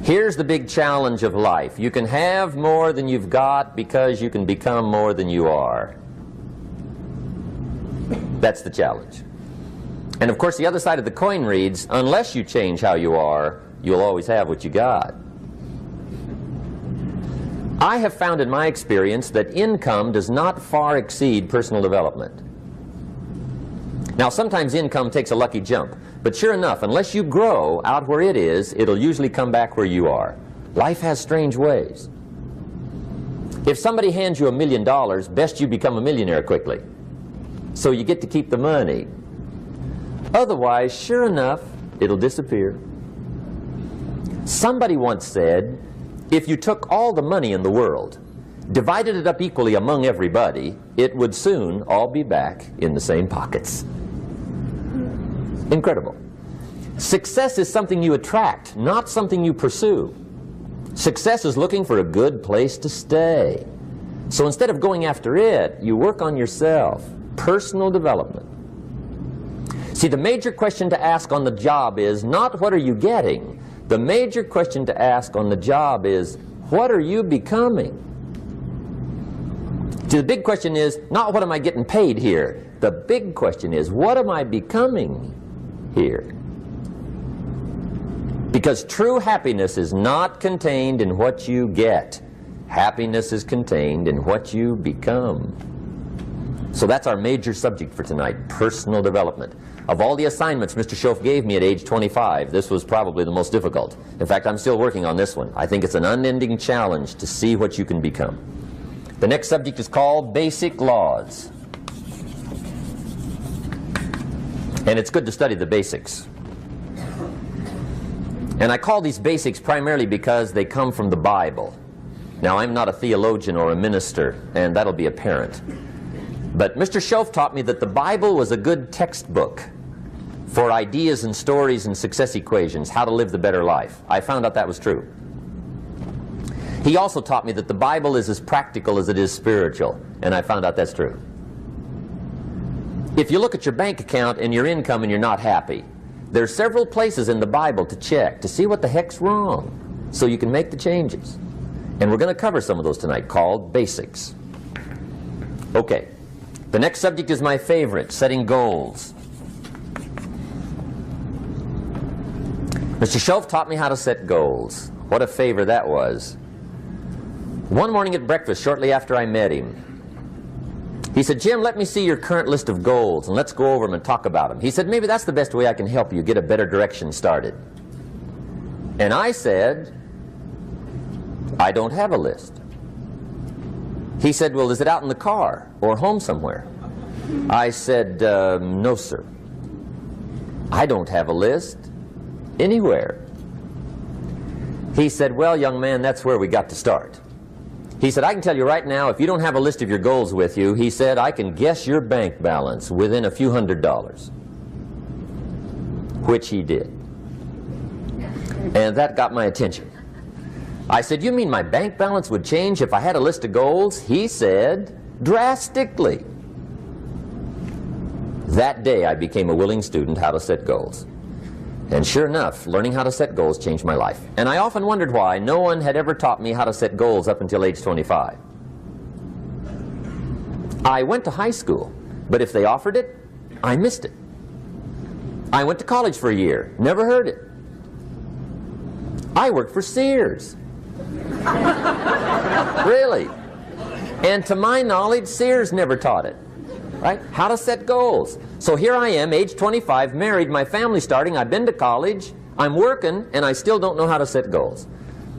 Here's the big challenge of life. You can have more than you've got because you can become more than you are. That's the challenge. And of course the other side of the coin reads, unless you change how you are, you'll always have what you got. I have found in my experience that income does not far exceed personal development. Now sometimes income takes a lucky jump, but sure enough, unless you grow out where it is, it'll usually come back where you are. Life has strange ways. If somebody hands you $1 million, best you become a millionaire quickly, so you get to keep the money. Otherwise, sure enough, it'll disappear. Somebody once said, if you took all the money in the world, divided it up equally among everybody, it would soon all be back in the same pockets. Incredible. Success is something you attract, not something you pursue. Success is looking for a good place to stay. So instead of going after it, you work on yourself. Personal development. See, the major question to ask on the job is not what are you getting. The major question to ask on the job is what are you becoming? See, the big question is not what am I getting paid here. The big question is what am I becoming here? Because true happiness is not contained in what you get. Happiness is contained in what you become. So that's our major subject for tonight, personal development. Of all the assignments Mr. Schoaf gave me at age 25, this was probably the most difficult. In fact, I'm still working on this one. I think it's an unending challenge to see what you can become. The next subject is called Basic Laws. And it's good to study the basics. And I call these basics primarily because they come from the Bible. Now, I'm not a theologian or a minister, and that'll be apparent. But Mr. Schoaf taught me that the Bible was a good textbook for ideas and stories and success equations, how to live the better life. I found out that was true. He also taught me that the Bible is as practical as it is spiritual, and I found out that's true. If you look at your bank account and your income and you're not happy, there are several places in the Bible to check to see what the heck's wrong so you can make the changes. And we're going to cover some of those tonight, called basics. Okay. The next subject is my favorite, setting goals. Mr. Schoaf taught me how to set goals. What a favor that was. One morning at breakfast, shortly after I met him, he said, Jim, let me see your current list of goals and let's go over them and talk about them. He said, maybe that's the best way I can help you get a better direction started. And I said, I don't have a list. He said, well, is it out in the car or home somewhere? I said, no, sir. I don't have a list anywhere. He said, well, young man, that's where we got to start. He said, I can tell you right now, if you don't have a list of your goals with you, he said, I can guess your bank balance within a few $100s. Which he did. And that got my attention. I said, you mean my bank balance would change if I had a list of goals? He said, drastically. That day I became a willing student how to set goals. And sure enough, learning how to set goals changed my life. And I often wondered why no one had ever taught me how to set goals up until age 25. I went to high school, but if they offered it, I missed it. I went to college for a year, never heard it. I worked for Sears. Really. And to my knowledge, Sears never taught it. Right? How to set goals. So here I am, age 25, married, my family's starting, I've been to college, I'm working, and I still don't know how to set goals.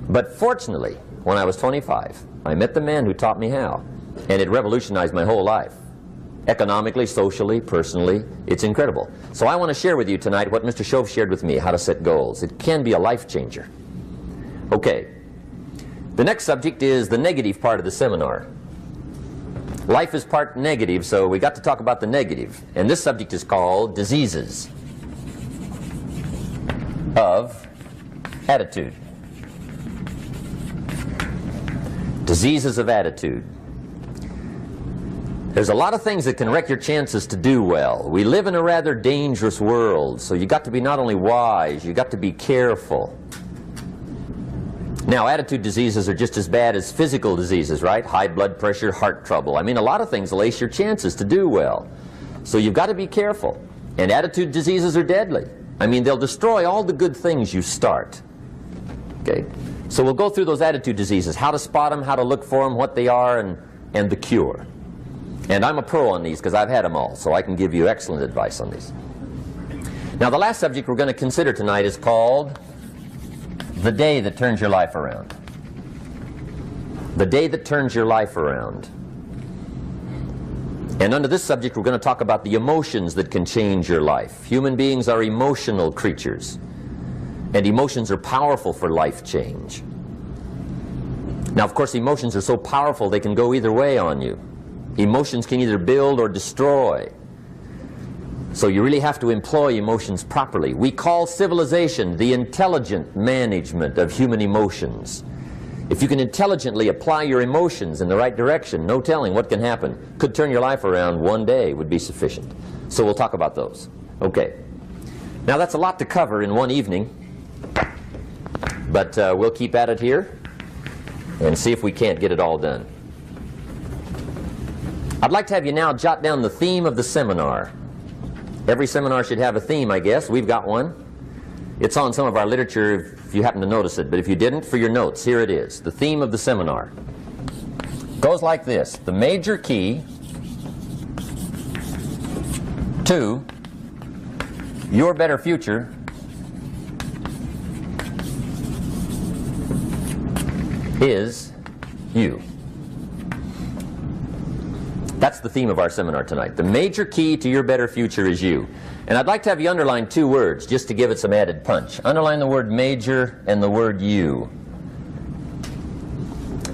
But fortunately, when I was 25, I met the man who taught me how, and it revolutionized my whole life. Economically, socially, personally, it's incredible. So I want to share with you tonight what Mr. Schoaf shared with me, how to set goals. It can be a life changer. Okay. The next subject is the negative part of the seminar. Life is part negative, so we got to talk about the negative. And this subject is called diseases of attitude. Diseases of attitude. There's a lot of things that can wreck your chances to do well. We live in a rather dangerous world, so you got to be not only wise, you got to be careful. Now, attitude diseases are just as bad as physical diseases, right? High blood pressure, heart trouble. I mean, a lot of things will ace your chances to do well. So you've got to be careful. And attitude diseases are deadly. I mean, they'll destroy all the good things you start. Okay? So we'll go through those attitude diseases, how to spot them, how to look for them, what they are, and the cure. And I'm a pro on these because I've had them all, so I can give you excellent advice on these. Now, the last subject we're going to consider tonight is called the day that turns your life around. The day that turns your life around. And under this subject, we're going to talk about the emotions that can change your life. Human beings are emotional creatures, and emotions are powerful for life change. Now, of course, emotions are so powerful they can go either way on you. Emotions can either build or destroy. So you really have to employ emotions properly. We call civilization the intelligent management of human emotions. If you can intelligently apply your emotions in the right direction, no telling what can happen. Could turn your life around one day would be sufficient. So we'll talk about those. Okay. Now that's a lot to cover in one evening, but we'll keep at it here and see if we can't get it all done. I'd like to have you now jot down the theme of the seminar. Every seminar should have a theme, I guess. We've got one. It's on some of our literature if you happen to notice it, but if you didn't, for your notes, here it is. The theme of the seminar goes like this: the major key to your better future is you. That's the theme of our seminar tonight. The major key to your better future is you. And I'd like to have you underline two words just to give it some added punch. Underline the word major and the word you,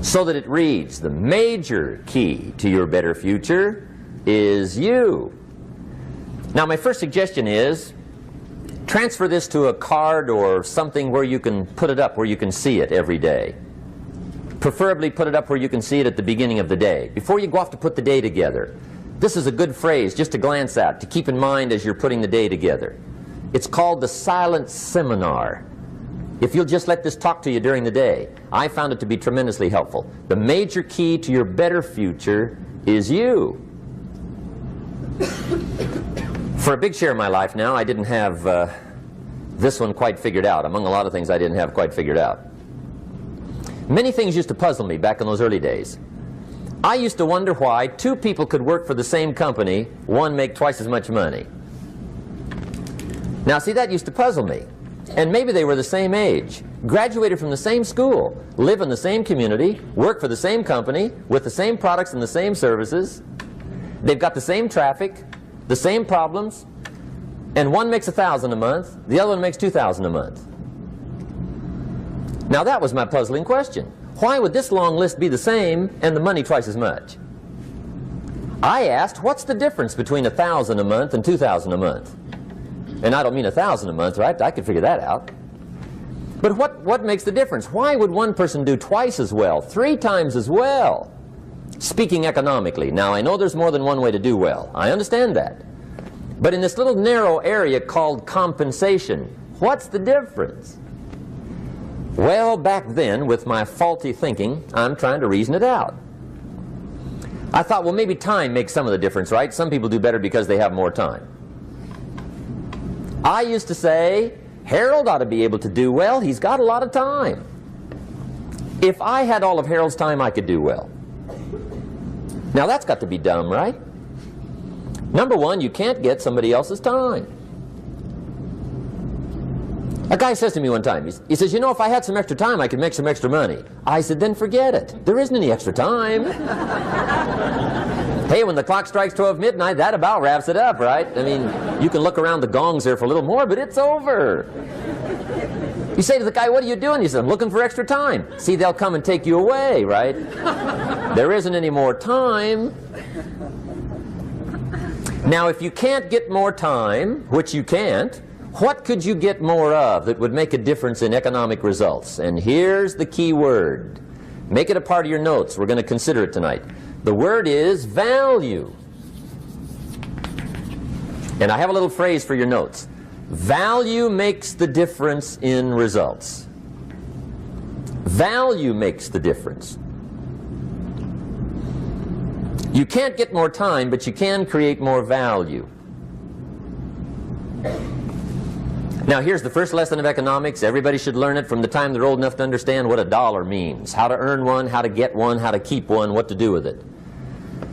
so that it reads, the major key to your better future is you. Now, my first suggestion is transfer this to a card or something where you can put it up, where you can see it every day. Preferably put it up where you can see it at the beginning of the day, before you go off to put the day together. This is a good phrase just to glance at, to keep in mind as you're putting the day together. It's called the silent seminar. If you'll just let this talk to you during the day, I found it to be tremendously helpful. The major key to your better future is you. For a big share of my life now, I didn't have this one quite figured out, among a lot of things I didn't have quite figured out. Many things used to puzzle me back in those early days. I used to wonder why two people could work for the same company, one make twice as much money. Now see, that used to puzzle me. And maybe they were the same age, graduated from the same school, live in the same community, work for the same company, with the same products and the same services. They've got the same traffic, the same problems, and one makes $1,000 a month, the other one makes $2,000 a month. Now that was my puzzling question. Why would this long list be the same and the money twice as much? I asked, what's the difference between $1,000 a month and $2,000 a month? And I don't mean $1,000 a month, right? I could figure that out. But what makes the difference? Why would one person do twice as well, 3 times as well? Speaking economically. Now I know there's more than one way to do well. I understand that. But in this little narrow area called compensation, what's the difference? Well, back then, with my faulty thinking, I'm trying to reason it out. I thought, well, maybe time makes some of the difference, right? Some people do better because they have more time. I used to say, Harold ought to be able to do well. He's got a lot of time. If I had all of Harold's time, I could do well. Now, that's got to be dumb, right? Number one, you can't get somebody else's time. A guy says to me one time, he says, you know, if I had some extra time, I could make some extra money. I said, then forget it. There isn't any extra time. Hey, when the clock strikes 12 midnight, that about wraps it up, right? I mean, you can look around the gongs there for a little more, but it's over. You say to the guy, what are you doing? He says, I'm looking for extra time. See, they'll come and take you away, right? There isn't any more time. Now, if you can't get more time, which you can't, what could you get more of that would make a difference in economic results? And here's the key word. Make it a part of your notes. We're going to consider it tonight. The word is value. And I have a little phrase for your notes. Value makes the difference in results. Value makes the difference. You can't get more time, but you can create more value. Now here's the first lesson of economics. Everybody should learn it from the time they're old enough to understand what a dollar means, how to earn one, how to get one, how to keep one, what to do with it.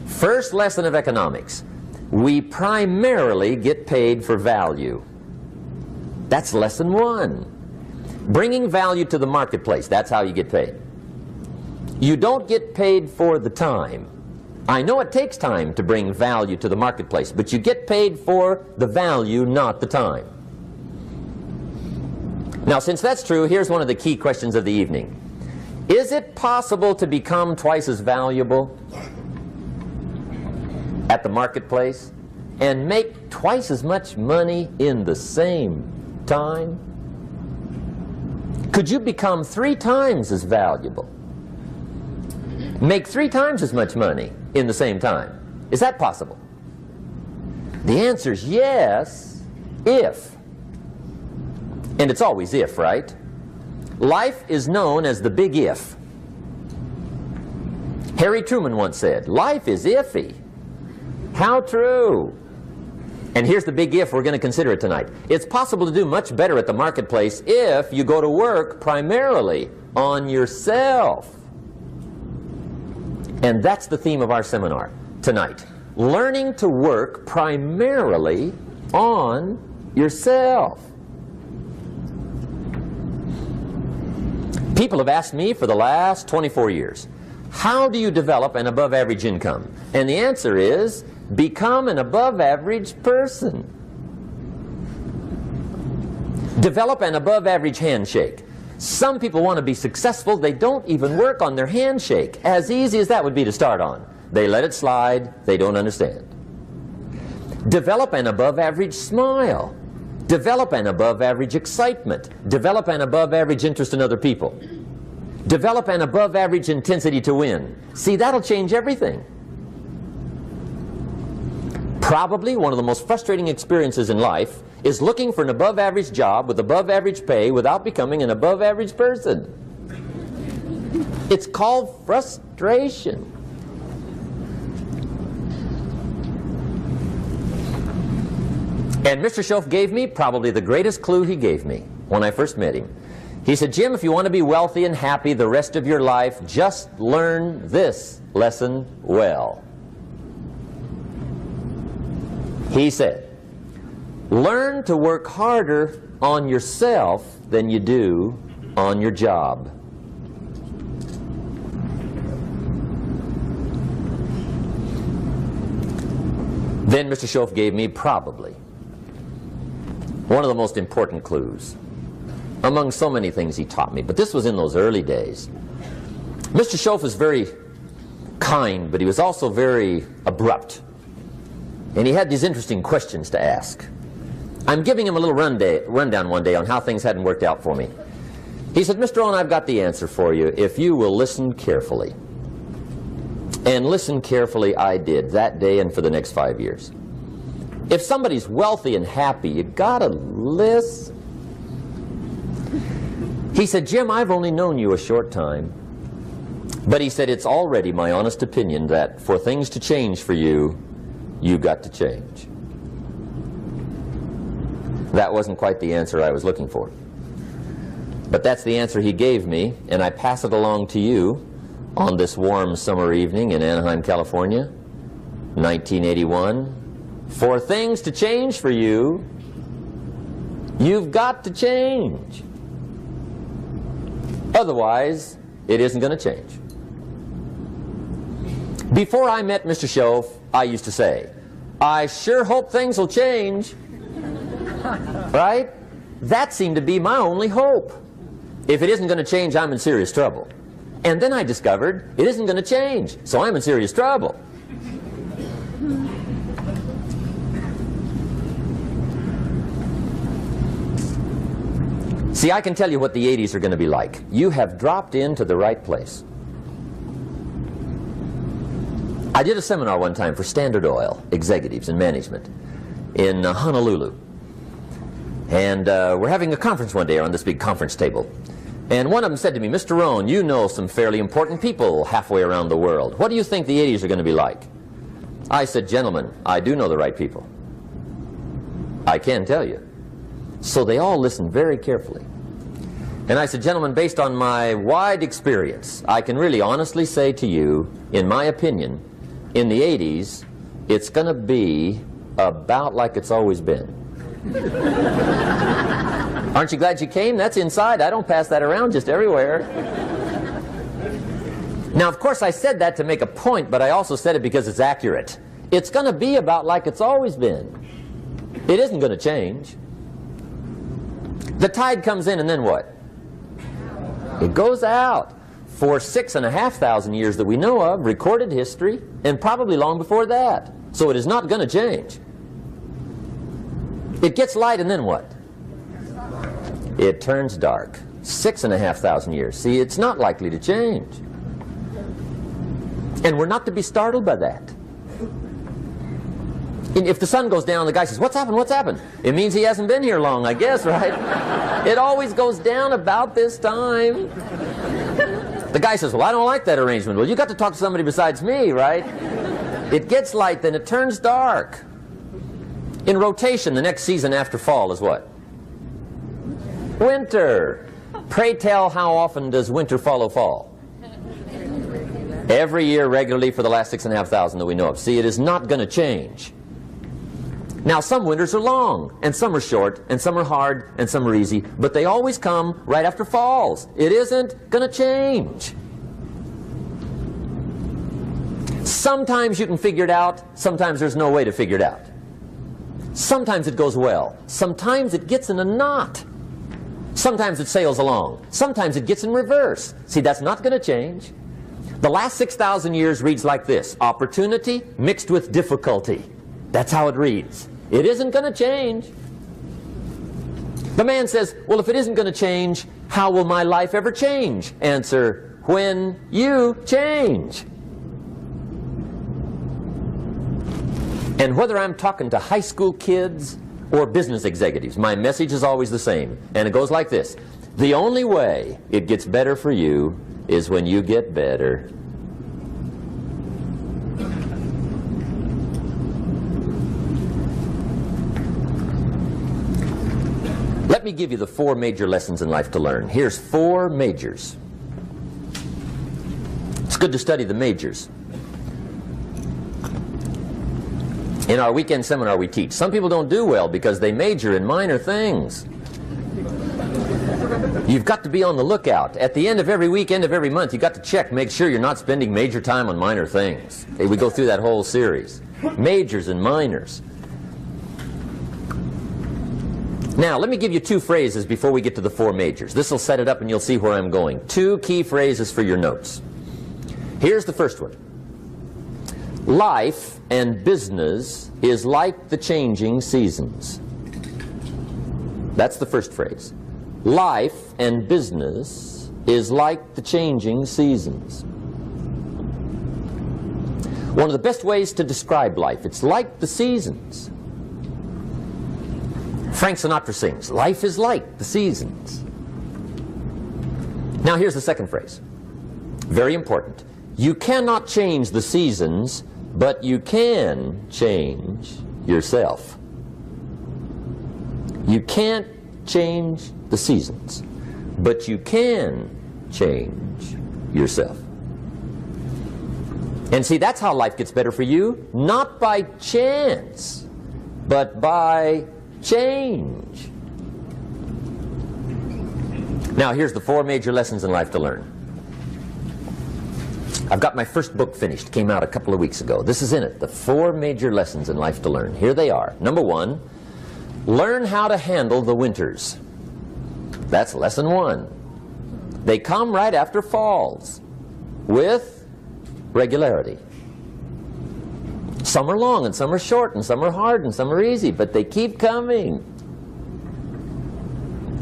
First lesson of economics. We primarily get paid for value. That's lesson one. Bringing value to the marketplace, that's how you get paid. You don't get paid for the time. I know it takes time to bring value to the marketplace, but you get paid for the value, not the time. Now, since that's true, here's one of the key questions of the evening. Is it possible to become twice as valuable at the marketplace and make twice as much money in the same time? Could you become 3 times as valuable? Make 3 times as much money in the same time? Is that possible? The answer is yes, if. And it's always if, right? Life is known as the big if. Harry Truman once said, life is iffy. How true. And here's the big if, we're going to consider it tonight. It's possible to do much better at the marketplace if you go to work primarily on yourself. And that's the theme of our seminar tonight. Learning to work primarily on yourself. People have asked me for the last 24 years, how do you develop an above average income? And the answer is, become an above average person. Develop an above average handshake. Some people want to be successful, they don't even work on their handshake. As easy as that would be to start on. They let it slide, they don't understand. Develop an above average smile. Develop an above average excitement. Develop an above average interest in other people. Develop an above average intensity to win. See, that'll change everything. Probably one of the most frustrating experiences in life is looking for an above average job with above average pay without becoming an above average person. It's called frustration. And Mr. Schoaf gave me probably the greatest clue he gave me when I first met him. He said, Jim, if you want to be wealthy and happy the rest of your life, just learn this lesson well. He said, learn to work harder on yourself than you do on your job. Then Mr. Schoaf gave me probably one of the most important clues among so many things he taught me, but this was in those early days. Mr. Schoaf was very kind, but he was also very abrupt. And he had these interesting questions to ask. I'm giving him a little rundown one day on how things hadn't worked out for me. He said, Mr. Rohn, I've got the answer for you if you will listen carefully. And listen carefully I did that day and for the next 5 years. If somebody's wealthy and happy, you gotta listen. He said, Jim, I've only known you a short time. But he said, it's already my honest opinion that for things to change for you, you got to change. That wasn't quite the answer I was looking for. But that's the answer he gave me, and I pass it along to you on this warm summer evening in Anaheim, California, 1981. For things to change for you, you've got to change. Otherwise, it isn't going to change. Before I met Mr. Schoaf, I used to say, I sure hope things will change. Right? That seemed to be my only hope. If it isn't going to change, I'm in serious trouble. And then I discovered it isn't going to change, so I'm in serious trouble. See, I can tell you what the 80s are going to be like. You have dropped into the right place. I did a seminar one time for Standard Oil executives and management in Honolulu. And we're having a conference one day on this big conference table. And one of them said to me, Mr. Rohn, you know some fairly important people halfway around the world. What do you think the 80s are going to be like? I said, gentlemen, I do know the right people. I can tell you. So they all listened very carefully. And I said, gentlemen, based on my wide experience, I can really honestly say to you, in my opinion, in the 80s, it's going to be about like it's always been. Aren't you glad you came? That's inside. I don't pass that around just everywhere. Now, of course, I said that to make a point, but I also said it because it's accurate. It's going to be about like it's always been. It isn't going to change. The tide comes in, and then what? It goes out. For 6,500 years that we know of, recorded history, and probably long before that. So it is not going to change. It gets light, and then what? It turns dark. 6,500 years. See, it's not likely to change. And we're not to be startled by that. And if the sun goes down, the guy says, what's happened, what's happened? It means he hasn't been here long, I guess, right? It always goes down about this time. The guy says, well, I don't like that arrangement. Well, you got to talk to somebody besides me, right? It gets light, then it turns dark. In rotation, the next season after fall is what? Winter. Pray tell, how often does winter follow fall? Every year regularly for the last 6,500 that we know of. See, it is not going to change. Now, some winters are long, and some are short, and some are hard, and some are easy, but they always come right after falls. It isn't going to change. Sometimes you can figure it out, sometimes there's no way to figure it out. Sometimes it goes well, sometimes it gets in a knot. Sometimes it sails along, sometimes it gets in reverse. See, that's not going to change. The last 6,000 years reads like this: opportunity mixed with difficulty. That's how it reads. It isn't going to change. The man says, well, if it isn't going to change, how will my life ever change? Answer, when you change. And whether I'm talking to high school kids or business executives, my message is always the same. And it goes like this: the only way it gets better for you is when you get better. Let me give you the 4 major lessons in life to learn. Here's 4 majors. It's good to study the majors. In our weekend seminar we teach. Some people don't do well because they major in minor things. You've got to be on the lookout. At the end of every week, end of every month, you've got to check, make sure you're not spending major time on minor things. Okay, we go through that whole series. Majors and minors. Now, let me give you 2 phrases before we get to the 4 majors. This will set it up and you'll see where I'm going. 2 key phrases for your notes. Here's the first one. Life and business is like the changing seasons. That's the first phrase. Life and business is like the changing seasons. One of the best ways to describe life, it's like the seasons. Frank Sinatra sings, life is like the seasons. Now here's the second phrase. Very important. You cannot change the seasons, but you can change yourself. You can't change the seasons, but you can change yourself. And see, that's how life gets better for you, not by chance, but by change. Now, here's the 4 major lessons in life to learn. I've got my first book finished. Came out a couple of weeks ago. This is in it. The 4 major lessons in life to learn. Here they are. Number 1, learn how to handle the winters. That's lesson 1. They come right after falls with regularity. Some are long and some are short and some are hard and some are easy, but they keep coming.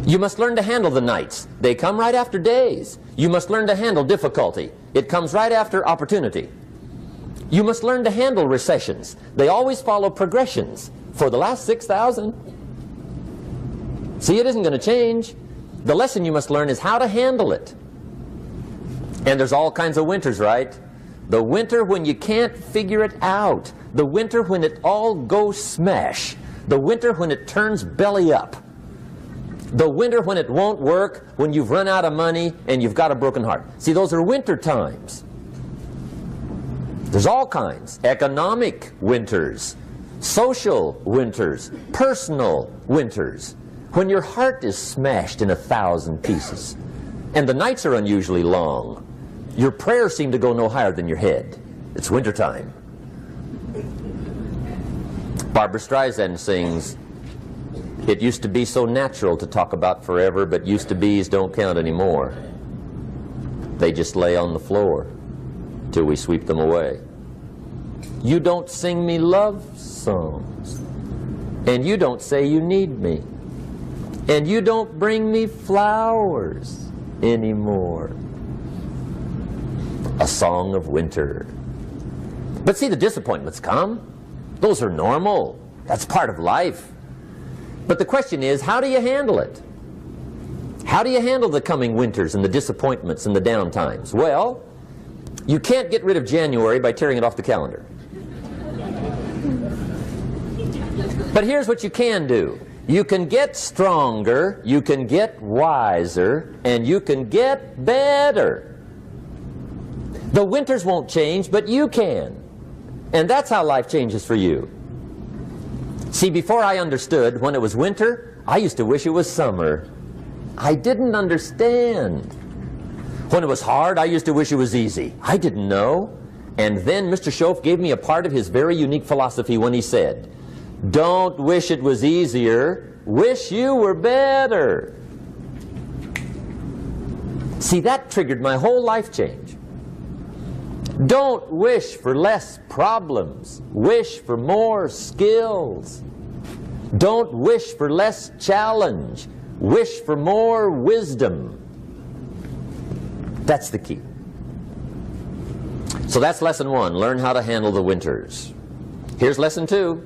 You must learn to handle the nights. They come right after days. You must learn to handle difficulty. It comes right after opportunity. You must learn to handle recessions. They always follow progressions. For the last 6,000. See, it isn't going to change. The lesson you must learn is how to handle it. And there's all kinds of winters, right? The winter when you can't figure it out. The winter when it all goes smash. The winter when it turns belly up. The winter when it won't work, when you've run out of money and you've got a broken heart. See, those are winter times. There's all kinds. Economic winters, social winters, personal winters. When your heart is smashed in 1,000 pieces and the nights are unusually long, your prayers seem to go no higher than your head. It's wintertime. Barbara Streisand sings, "It used to be so natural to talk about forever, but used to be's don't count anymore. They just lay on the floor till we sweep them away. You don't sing me love songs, and you don't say you need me, and you don't bring me flowers anymore." A song of winter. But see, the disappointments come. Those are normal. That's part of life. But the question is, how do you handle it? How do you handle the coming winters and the disappointments and the down times? Well, you can't get rid of January by tearing it off the calendar. But here's what you can do. You can get stronger, you can get wiser, and you can get better. The winters won't change, but you can. And that's how life changes for you. See, before I understood, when it was winter, I used to wish it was summer. I didn't understand. When it was hard, I used to wish it was easy. I didn't know. And then Mr. Schoaf gave me a part of his very unique philosophy when he said, "Don't wish it was easier, wish you were better." See, that triggered my whole life change. Don't wish for less problems, wish for more skills. Don't wish for less challenge, wish for more wisdom. That's the key. So that's lesson one, learn how to handle the winters. Here's lesson two,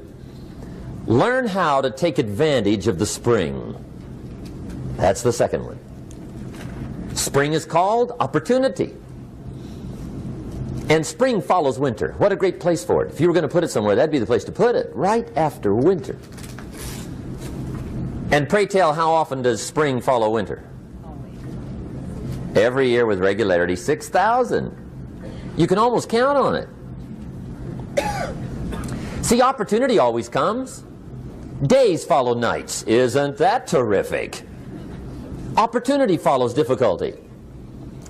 learn how to take advantage of the spring. That's the second one. Spring is called opportunity. And spring follows winter. What a great place for it. If you were going to put it somewhere, that'd be the place to put it, right after winter. And pray tell, how often does spring follow winter? Every year with regularity, 6,000. You can almost count on it. See, opportunity always comes. Days follow nights. Isn't that terrific? Opportunity follows difficulty.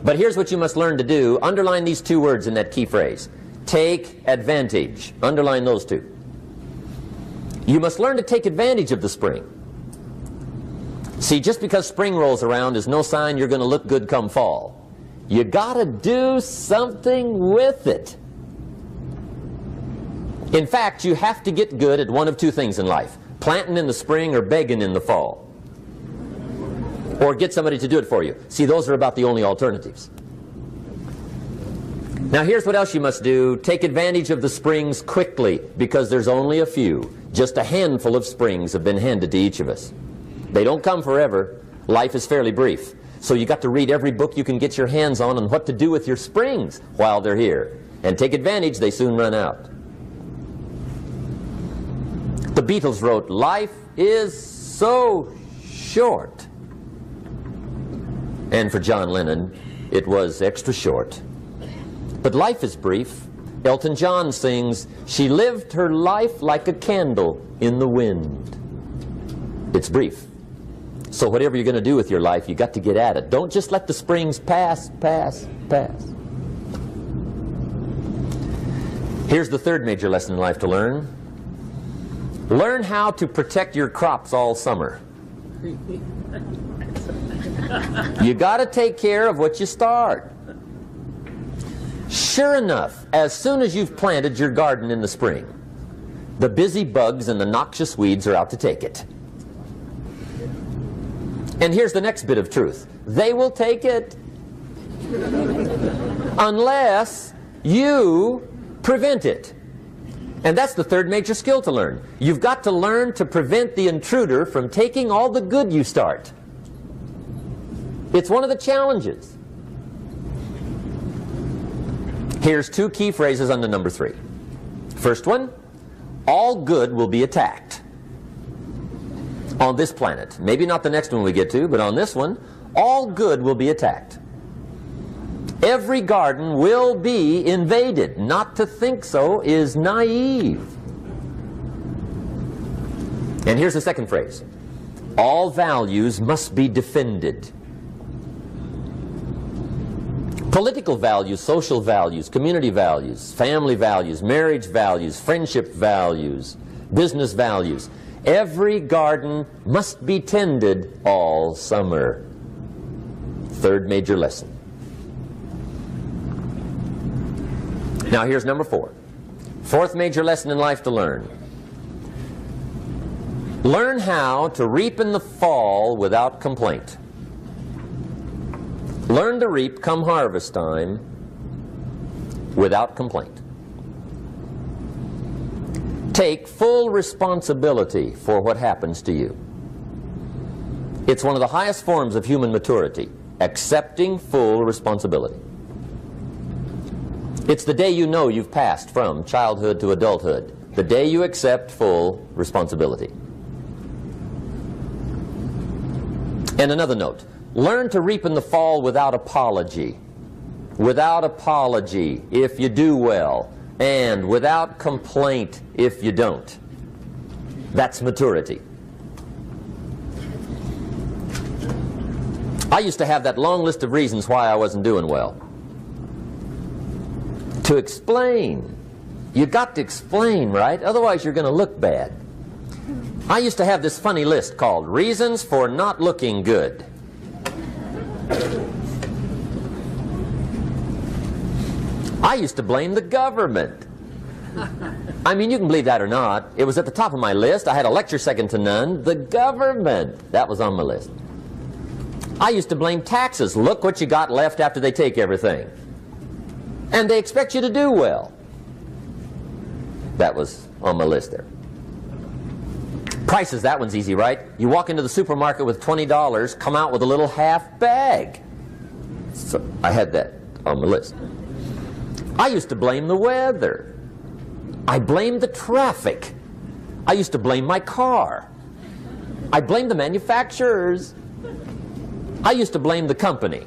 But here's what you must learn to do. Underline these two words in that key phrase. Take advantage. Underline those two. You must learn to take advantage of the spring. See, just because spring rolls around is no sign you're going to look good come fall. You got to do something with it. In fact, you have to get good at one of two things in life. Planting in the spring or begging in the fall. Or get somebody to do it for you. See, those are about the only alternatives. Now here's what else you must do. Take advantage of the springs quickly, because there's only a few. Just a handful of springs have been handed to each of us. They don't come forever. Life is fairly brief. So you got to read every book you can get your hands on what to do with your springs while they're here. And take advantage, they soon run out. The Beatles wrote, "Life is so short." And for John Lennon, it was extra short. But life is brief. Elton John sings, "She lived her life like a candle in the wind." It's brief. So whatever you're going to do with your life, you got to get at it. Don't just let the springs pass. Here's the third major lesson in life to learn. Learn how to protect your crops all summer. You got to take care of what you start. Sure enough, as soon as you've planted your garden in the spring, the busy bugs and the noxious weeds are out to take it. And here's the next bit of truth. They will take it unless you prevent it. And that's the third major skill to learn. You've got to learn to prevent the intruder from taking all the good you start. It's one of the challenges. Here's two key phrases under number 3. First one, all good will be attacked on this planet. Maybe not the next one we get to, but on this one, all good will be attacked. Every garden will be invaded. Not to think so is naive. And here's the second phrase. All values must be defended. Political values, social values, community values, family values, marriage values, friendship values, business values. Every garden must be tended all summer. Third major lesson. Now here's number 4. Fourth major lesson in life to learn. Learn how to reap in the fall without complaint. Learn to reap come harvest time without complaint. Take full responsibility for what happens to you. It's one of the highest forms of human maturity, accepting full responsibility. It's the day you know you've passed from childhood to adulthood, the day you accept full responsibility. And another note, learn to reap in the fall without apology. Without apology if you do well, and without complaint if you don't. That's maturity. I used to have that long list of reasons why I wasn't doing well. To explain. You got to explain, right? Otherwise you're going to look bad. I used to have this funny list called Reasons for Not Looking Good. I used to blame the government. I mean, you can believe that or not. It was at the top of my list. I had a lecture second to none. The government. That was on my list. I used to blame taxes. Look what you got left after they take everything. And they expect you to do well. That was on my list there. Prices, that one's easy, right? You walk into the supermarket with $20, come out with a little half bag. So I had that on my list. I used to blame the weather. I blamed the traffic. I used to blame my car. I blamed the manufacturers. I used to blame the company.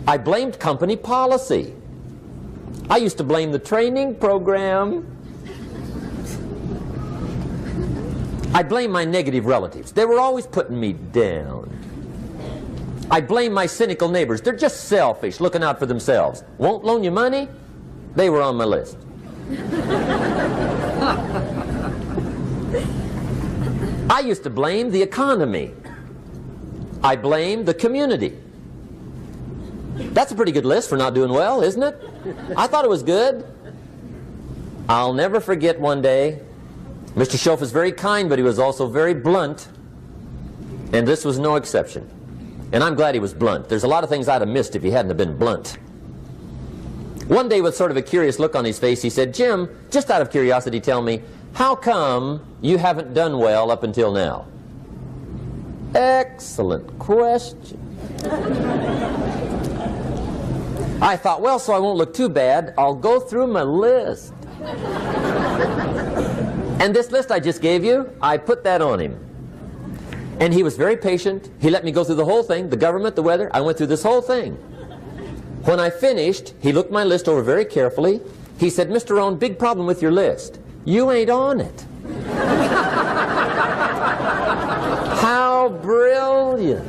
I blamed company policy. I used to blame the training program. I blame my negative relatives. They were always putting me down. I blame my cynical neighbors. They're just selfish, looking out for themselves. Won't loan you money? They were on my list. I used to blame the economy. I blamed the community. That's a pretty good list for not doing well, isn't it? I thought it was good. I'll never forget one day, Mr. Schoaf was very kind, but he was also very blunt, and this was no exception. And I'm glad he was blunt. There's a lot of things I'd have missed if he hadn't have been blunt. One day, with sort of a curious look on his face, he said, "Jim, just out of curiosity, tell me, how come you haven't done well up until now?" Excellent question. I thought, well, so I won't look too bad, I'll go through my list. And this list I just gave you, I put that on him. And he was very patient. He let me go through the whole thing, the government, the weather. I went through this whole thing. When I finished, he looked my list over very carefully. He said, "Mr. Rohn, big problem with your list. You ain't on it." How brilliant.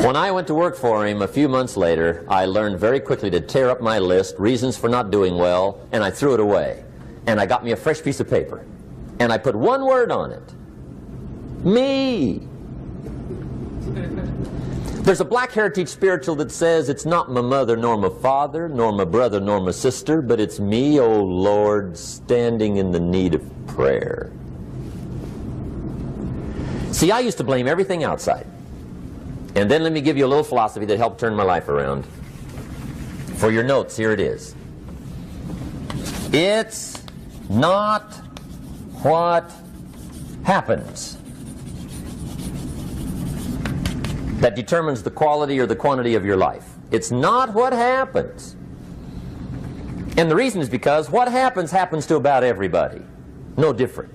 When I went to work for him a few months later, I learned very quickly to tear up my list, reasons for not doing well, and I threw it away. And I got me a fresh piece of paper. And I put one word on it. Me. There's a Black Heritage spiritual that says, "It's not my mother nor my father, nor my brother nor my sister, but it's me, O Lord, standing in the need of prayer." See, I used to blame everything outside. And then let me give you a little philosophy that helped turn my life around. For your notes, here it is. It's not what happens that determines the quality or the quantity of your life. It's not what happens. And the reason is because what happens happens to about everybody. No different.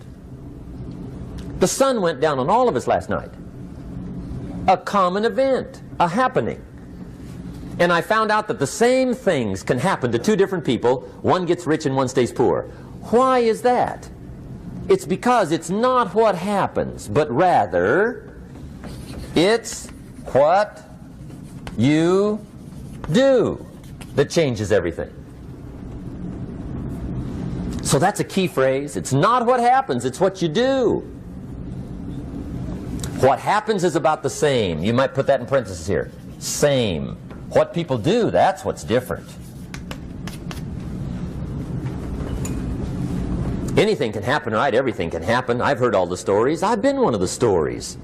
The sun went down on all of us last night. A common event, a happening. And I found out that the same things can happen to two different people. One gets rich and one stays poor. Why is that? It's because it's not what happens, but rather it's what you do that changes everything. So that's a key phrase. It's not what happens, it's what you do. What happens is about the same. You might put that in parentheses here. Same. What people do, that's what's different. Anything can happen, right? Everything can happen. I've heard all the stories. I've been one of the stories.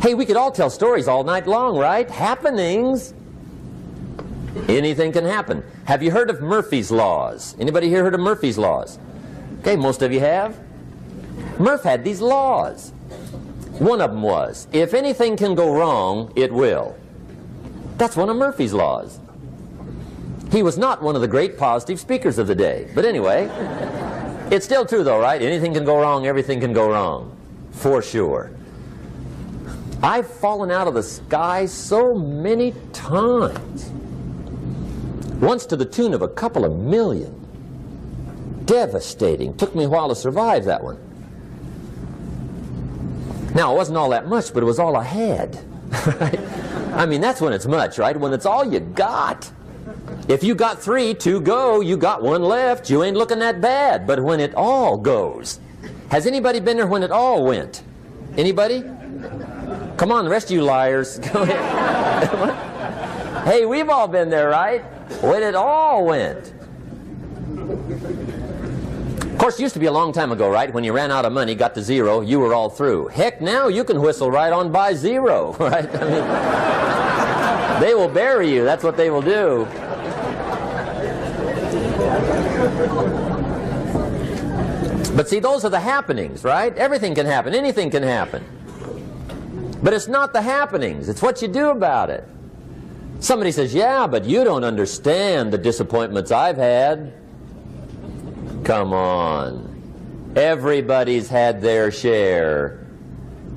Hey, we could all tell stories all night long, right? Happenings. Anything can happen. Have you heard of Murphy's Laws? Anybody here heard of Murphy's Laws? Okay, most of you have. Murph had these laws. One of them was, if anything can go wrong, it will. That's one of Murphy's laws. He was not one of the great positive speakers of the day. But anyway, it's still true though, right? Anything can go wrong, everything can go wrong. For sure. I've fallen out of the sky so many times. Once to the tune of a couple of million. Devastating. Took me a while to survive that one. Now, it wasn't all that much, but it was all I had. Right? I mean, that's when it's much, right? When it's all you got. If you got 3, 2 go, you got 1 left, you ain't looking that bad. But when it all goes. Has anybody been there when it all went? Anybody? Come on, the rest of you liars. Go ahead. Hey, we've all been there, right? When it all went. Of course, it used to be a long time ago, right? When you ran out of money, got to 0, you were all through. Heck, now you can whistle right on by 0, right? I mean, they will bury you. That's what they will do. But see, those are the happenings, right? Everything can happen. Anything can happen. But it's not the happenings. It's what you do about it. Somebody says, yeah, but you don't understand the disappointments I've had. Come on. Everybody's had their share.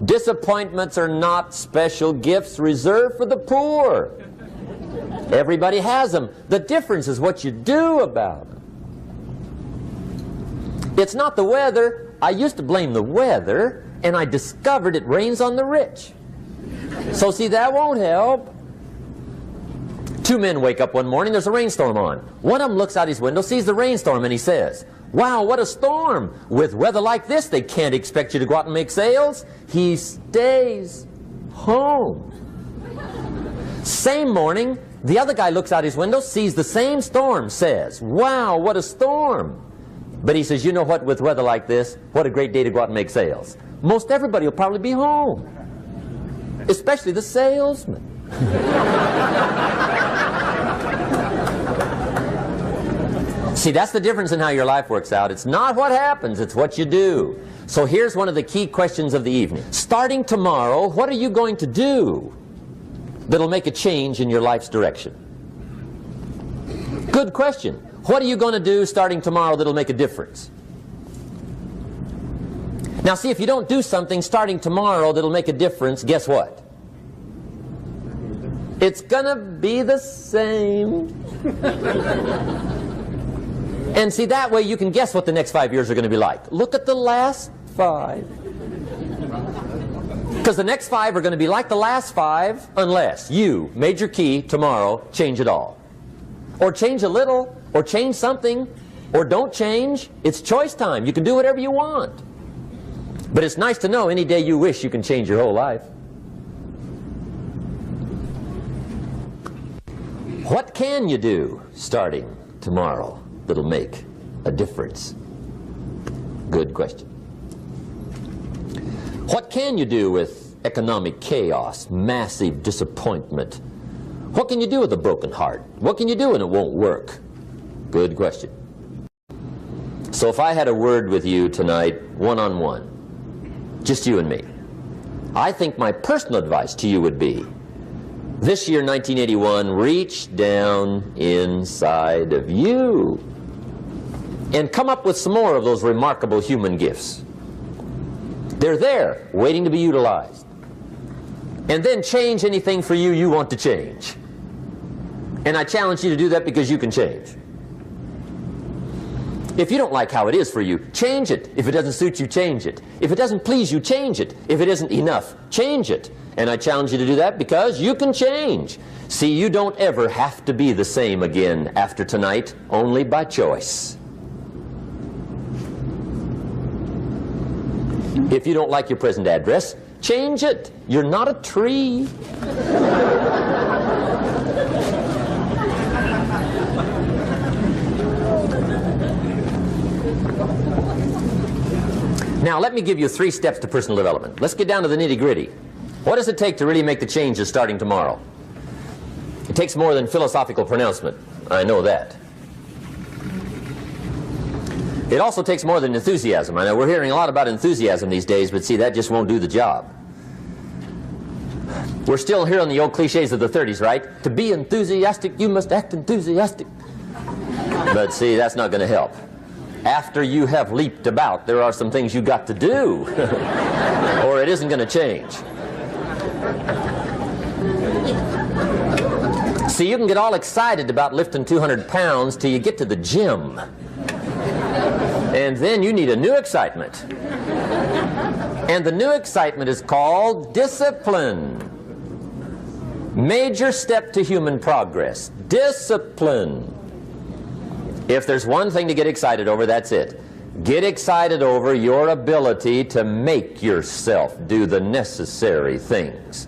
Disappointments are not special gifts reserved for the poor. Everybody has them. The difference is what you do about them. It's not the weather. I used to blame the weather, and I discovered it rains on the rich. So see, that won't help. 2 men wake up one morning, there's a rainstorm on. One of them looks out his window, sees the rainstorm, and he says, wow, what a storm. With weather like this, they can't expect you to go out and make sales. He stays home. Same morning, the other guy looks out his window, sees the same storm, says, wow, what a storm. But he says, you know what, with weather like this, what a great day to go out and make sales. Most everybody will probably be home. Especially the salesman. See, that's the difference in how your life works out. It's not what happens, it's what you do. So here's one of the key questions of the evening. Starting tomorrow, what are you going to do that'll make a change in your life's direction? Good question. What are you going to do starting tomorrow that'll make a difference? Now see, if you don't do something starting tomorrow that'll make a difference, guess what? It's gonna be the same. And see, that way you can guess what the next 5 years are going to be like. Look at the last 5. Because the next 5 are going to be like the last 5 unless you, major key, tomorrow, change it all. Or change a little, or change something, or don't change. It's choice time. You can do whatever you want. But it's nice to know any day you wish you can change your whole life. What can you do starting tomorrow that'll make a difference? Good question. What can you do with economic chaos, massive disappointment? What can you do with a broken heart? What can you do when it won't work? Good question. So if I had a word with you tonight, one-on-one, just you and me. I think my personal advice to you would be, this year, 1981, reach down inside of you and come up with some more of those remarkable human gifts. They're there, waiting to be utilized. And then change anything for you you want to change. And I challenge you to do that because you can change. If you don't like how it is for you, change it. If it doesn't suit you, change it. If it doesn't please you, change it. If it isn't enough, change it. And I challenge you to do that because you can change. See, you don't ever have to be the same again after tonight, only by choice. If you don't like your present address, change it. You're not a tree. Now, let me give you 3 steps to personal development. Let's get down to the nitty-gritty. What does it take to really make the changes starting tomorrow? It takes more than philosophical pronouncement. I know that. It also takes more than enthusiasm. I know we're hearing a lot about enthusiasm these days, but see, that just won't do the job. We're still hearing the old cliches of the 30s, right? To be enthusiastic, you must act enthusiastic. But see, that's not going to help. After you have leaped about, there are some things you got to do, or it isn't going to change. See, you can get all excited about lifting 200 pounds till you get to the gym. And then you need a new excitement. And the new excitement is called discipline. Major step to human progress. Discipline. If there's one thing to get excited over, that's it. Get excited over your ability to make yourself do the necessary things.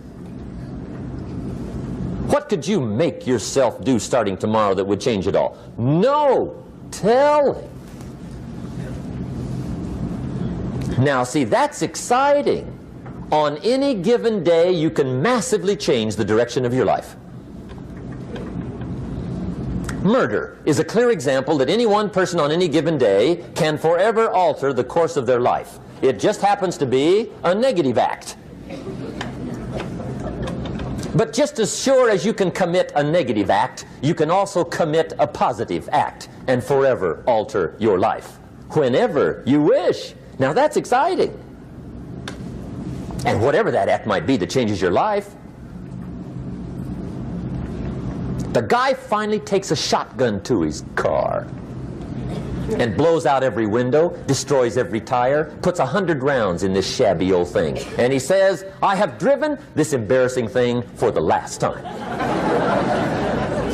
What could you make yourself do starting tomorrow that would change it all? No telling. Now, see, that's exciting. On any given day, you can massively change the direction of your life. Murder is a clear example that any one person on any given day can forever alter the course of their life. It just happens to be a negative act. But just as sure as you can commit a negative act, you can also commit a positive act and forever alter your life, whenever you wish. Now that's exciting. And whatever that act might be that changes your life. The guy finally takes a shotgun to his car and blows out every window, destroys every tire, puts 100 rounds in this shabby old thing. And he says, I have driven this embarrassing thing for the last time.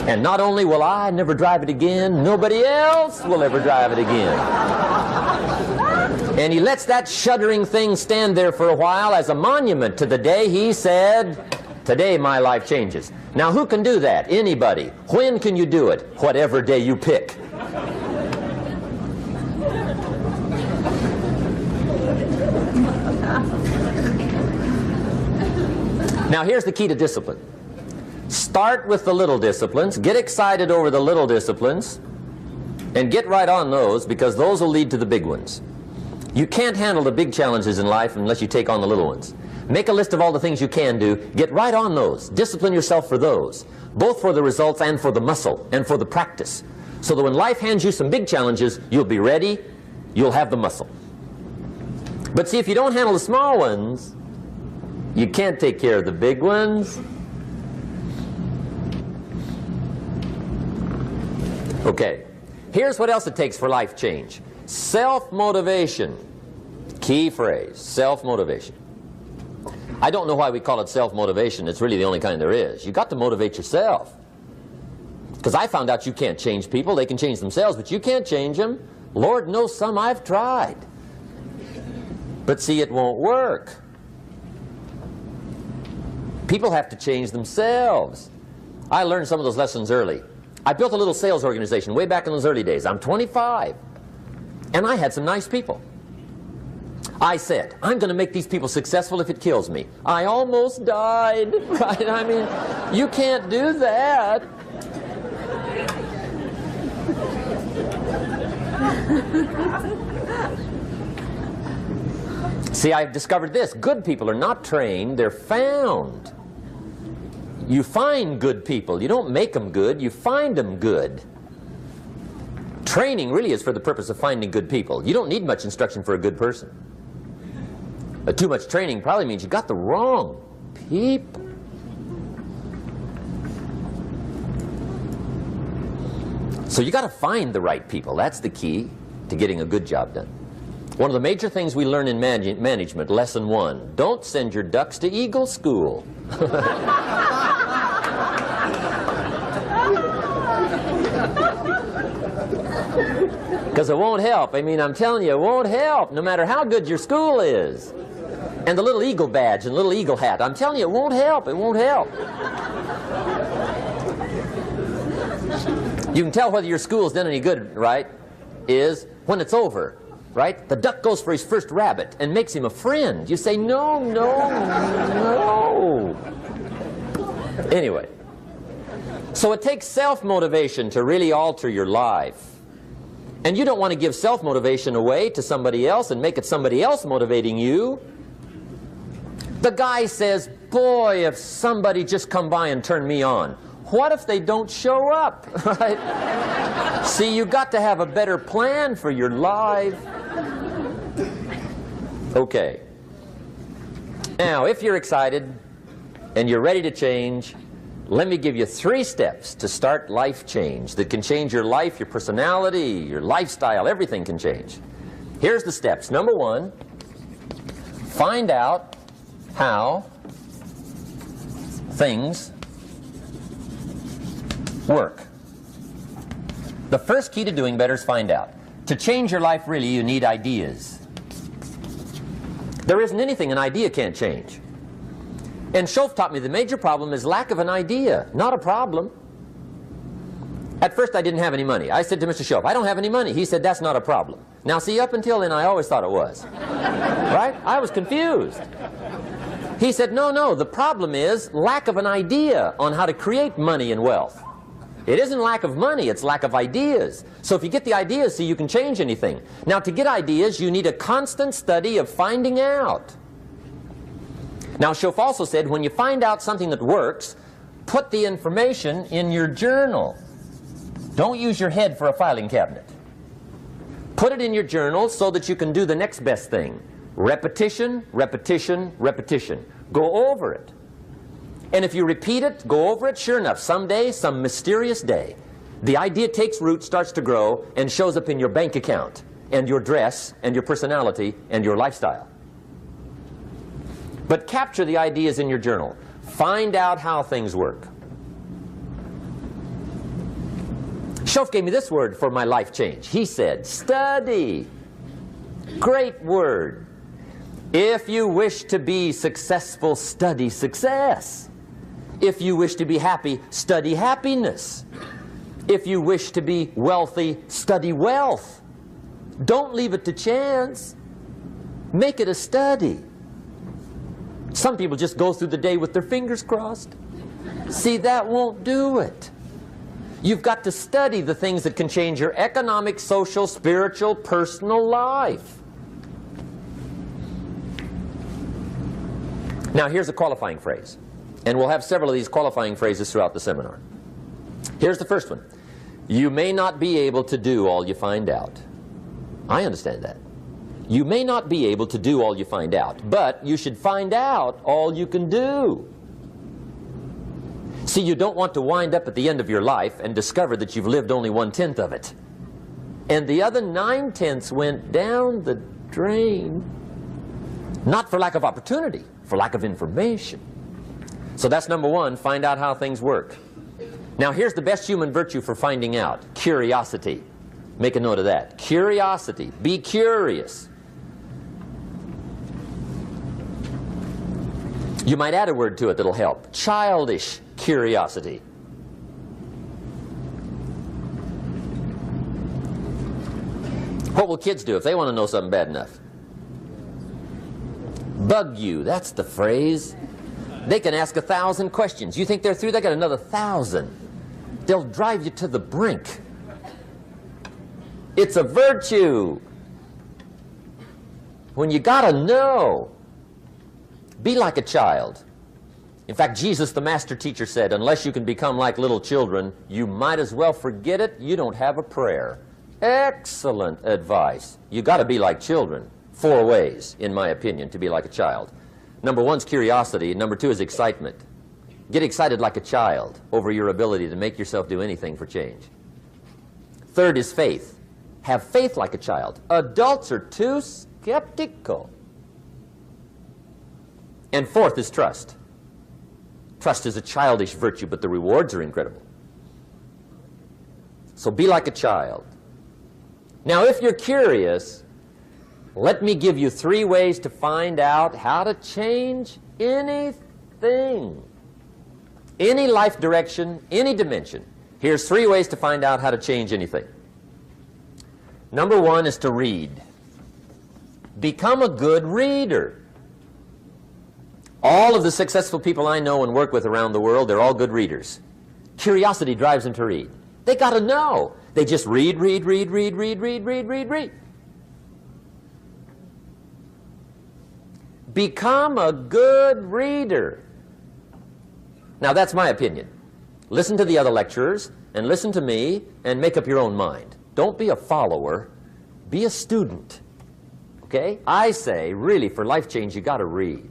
And not only will I never drive it again, nobody else will ever drive it again. And he lets that shuddering thing stand there for a while as a monument to the day he said, today my life changes. Now who can do that? Anybody. When can you do it? Whatever day you pick. Now here's the key to discipline. Start with the little disciplines, get excited over the little disciplines, and get right on those, because those will lead to the big ones. You can't handle the big challenges in life unless you take on the little ones. Make a list of all the things you can do, get right on those, discipline yourself for those, both for the results and for the muscle and for the practice, so that when life hands you some big challenges, you'll be ready, you'll have the muscle. But see, if you don't handle the small ones, you can't take care of the big ones. Okay, here's what else it takes for life change. Self-motivation. Key phrase, self-motivation. I don't know why we call it self-motivation. It's really the only kind there is. You've got to motivate yourself. Because I found out you can't change people. They can change themselves, but you can't change them. Lord knows some I've tried. But see, it won't work. People have to change themselves. I learned some of those lessons early. I built a little sales organization way back in those early days. I'm 25. And I had some nice people. I said, I'm going to make these people successful if it kills me. I almost died, right? I mean, you can't do that. See, I've discovered this. Good people are not trained, they're found. You find good people. You don't make them good, you find them good. Training really is for the purpose of finding good people. You don't need much instruction for a good person. But too much training probably means you got the wrong people. So you got to find the right people. That's the key to getting a good job done. One of the major things we learn in management, lesson 1, don't send your ducks to Eagle School. Because it won't help. I mean, I'm telling you, it won't help no matter how good your school is. And the little eagle badge and little eagle hat, I'm telling you, it won't help. It won't help. You can tell whether your school's done any good, right, is when it's over, right? The duck goes for his first rabbit and makes him a friend. You say, no, no, no. Anyway, so it takes self-motivation to really alter your life. And you don't want to give self-motivation away to somebody else and make it somebody else motivating you. The guy says, boy, if somebody just come by and turn me on. What if they don't show up? Right? See, you got to have a better plan for your life. Okay. Now, if you're excited and you're ready to change, let me give you 3 steps to start life change that can change your life, your personality, your lifestyle, everything can change. Here's the steps. Number 1, find out how things work. The first key to doing better is find out. To change your life, really, you need ideas. There isn't anything an idea can't change. And Schoff taught me the major problem is lack of an idea, not a problem. At first I didn't have any money. I said to Mr. Schoff, I don't have any money. He said, that's not a problem. Now see, up until then I always thought it was. Right? I was confused. He said, no, no, the problem is lack of an idea on how to create money and wealth. It isn't lack of money, it's lack of ideas. So if you get the ideas, see, you can change anything. Now to get ideas, you need a constant study of finding out. Now Schoff also said, when you find out something that works, put the information in your journal. Don't use your head for a filing cabinet. Put it in your journal so that you can do the next best thing. Repetition, repetition, repetition. Go over it. And if you repeat it, go over it, sure enough, someday, some mysterious day, the idea takes root, starts to grow, and shows up in your bank account, and your dress, and your personality, and your lifestyle. But capture the ideas in your journal. Find out how things work. Schoff gave me this word for my life change. He said, study. Great word. If you wish to be successful, study success. If you wish to be happy, study happiness. If you wish to be wealthy, study wealth. Don't leave it to chance. Make it a study. Some people just go through the day with their fingers crossed. See, that won't do it. You've got to study the things that can change your economic, social, spiritual, personal life. Now here's a qualifying phrase. And we'll have several of these qualifying phrases throughout the seminar. Here's the first one. You may not be able to do all you find out. I understand that. You may not be able to do all you find out, but you should find out all you can do. See, you don't want to wind up at the end of your life and discover that you've lived only 1/10 of it. And the other 9/10 went down the drain. Not for lack of opportunity, for lack of information. So that's number 1, find out how things work. Now here's the best human virtue for finding out. Curiosity. Make a note of that. Curiosity. Be curious. You might add a word to it that'll help. Childish curiosity. What will kids do if they want to know something bad enough? Bug you. That's the phrase. They can ask 1,000 questions. You think they're through? They got another 1,000. They'll drive you to the brink. It's a virtue. when you got to know. Be like a child. In fact, Jesus, the master teacher, said, unless you can become like little children, you might as well forget it. You don't have a prayer. Excellent advice. You got to be like children. 4 ways, in my opinion, to be like a child. Number 1 is curiosity. Number 2 is excitement. Get excited like a child over your ability to make yourself do anything for change. 3rd is faith. Have faith like a child. Adults are too skeptical. And 4th is trust. Trust is a childish virtue, but the rewards are incredible. So be like a child. Now, if you're curious, let me give you 3 ways to find out how to change anything. Any life direction, any dimension. Here's 3 ways to find out how to change anything. Number 1 is to read. Become a good reader. All of the successful people I know and work with around the world, they're all good readers. Curiosity drives them to read. They got to know. They just read. Become a good reader. Now, that's my opinion. Listen to the other lecturers and listen to me and make up your own mind. Don't be a follower. Be a student. Okay? I say, really, for life change, you got to read.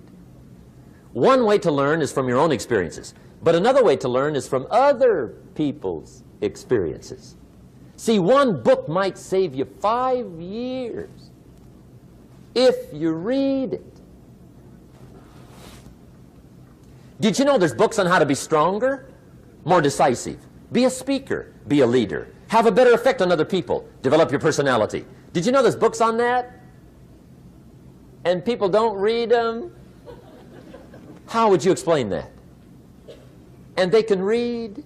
One way to learn is from your own experiences, but another way to learn is from other people's experiences. See, one book might save you 5 years if you read it. Did you know there's books on how to be stronger, more decisive, be a speaker, be a leader, have a better effect on other people, develop your personality? Did you know there's books on that? And people don't read them? How would you explain that? And they can read?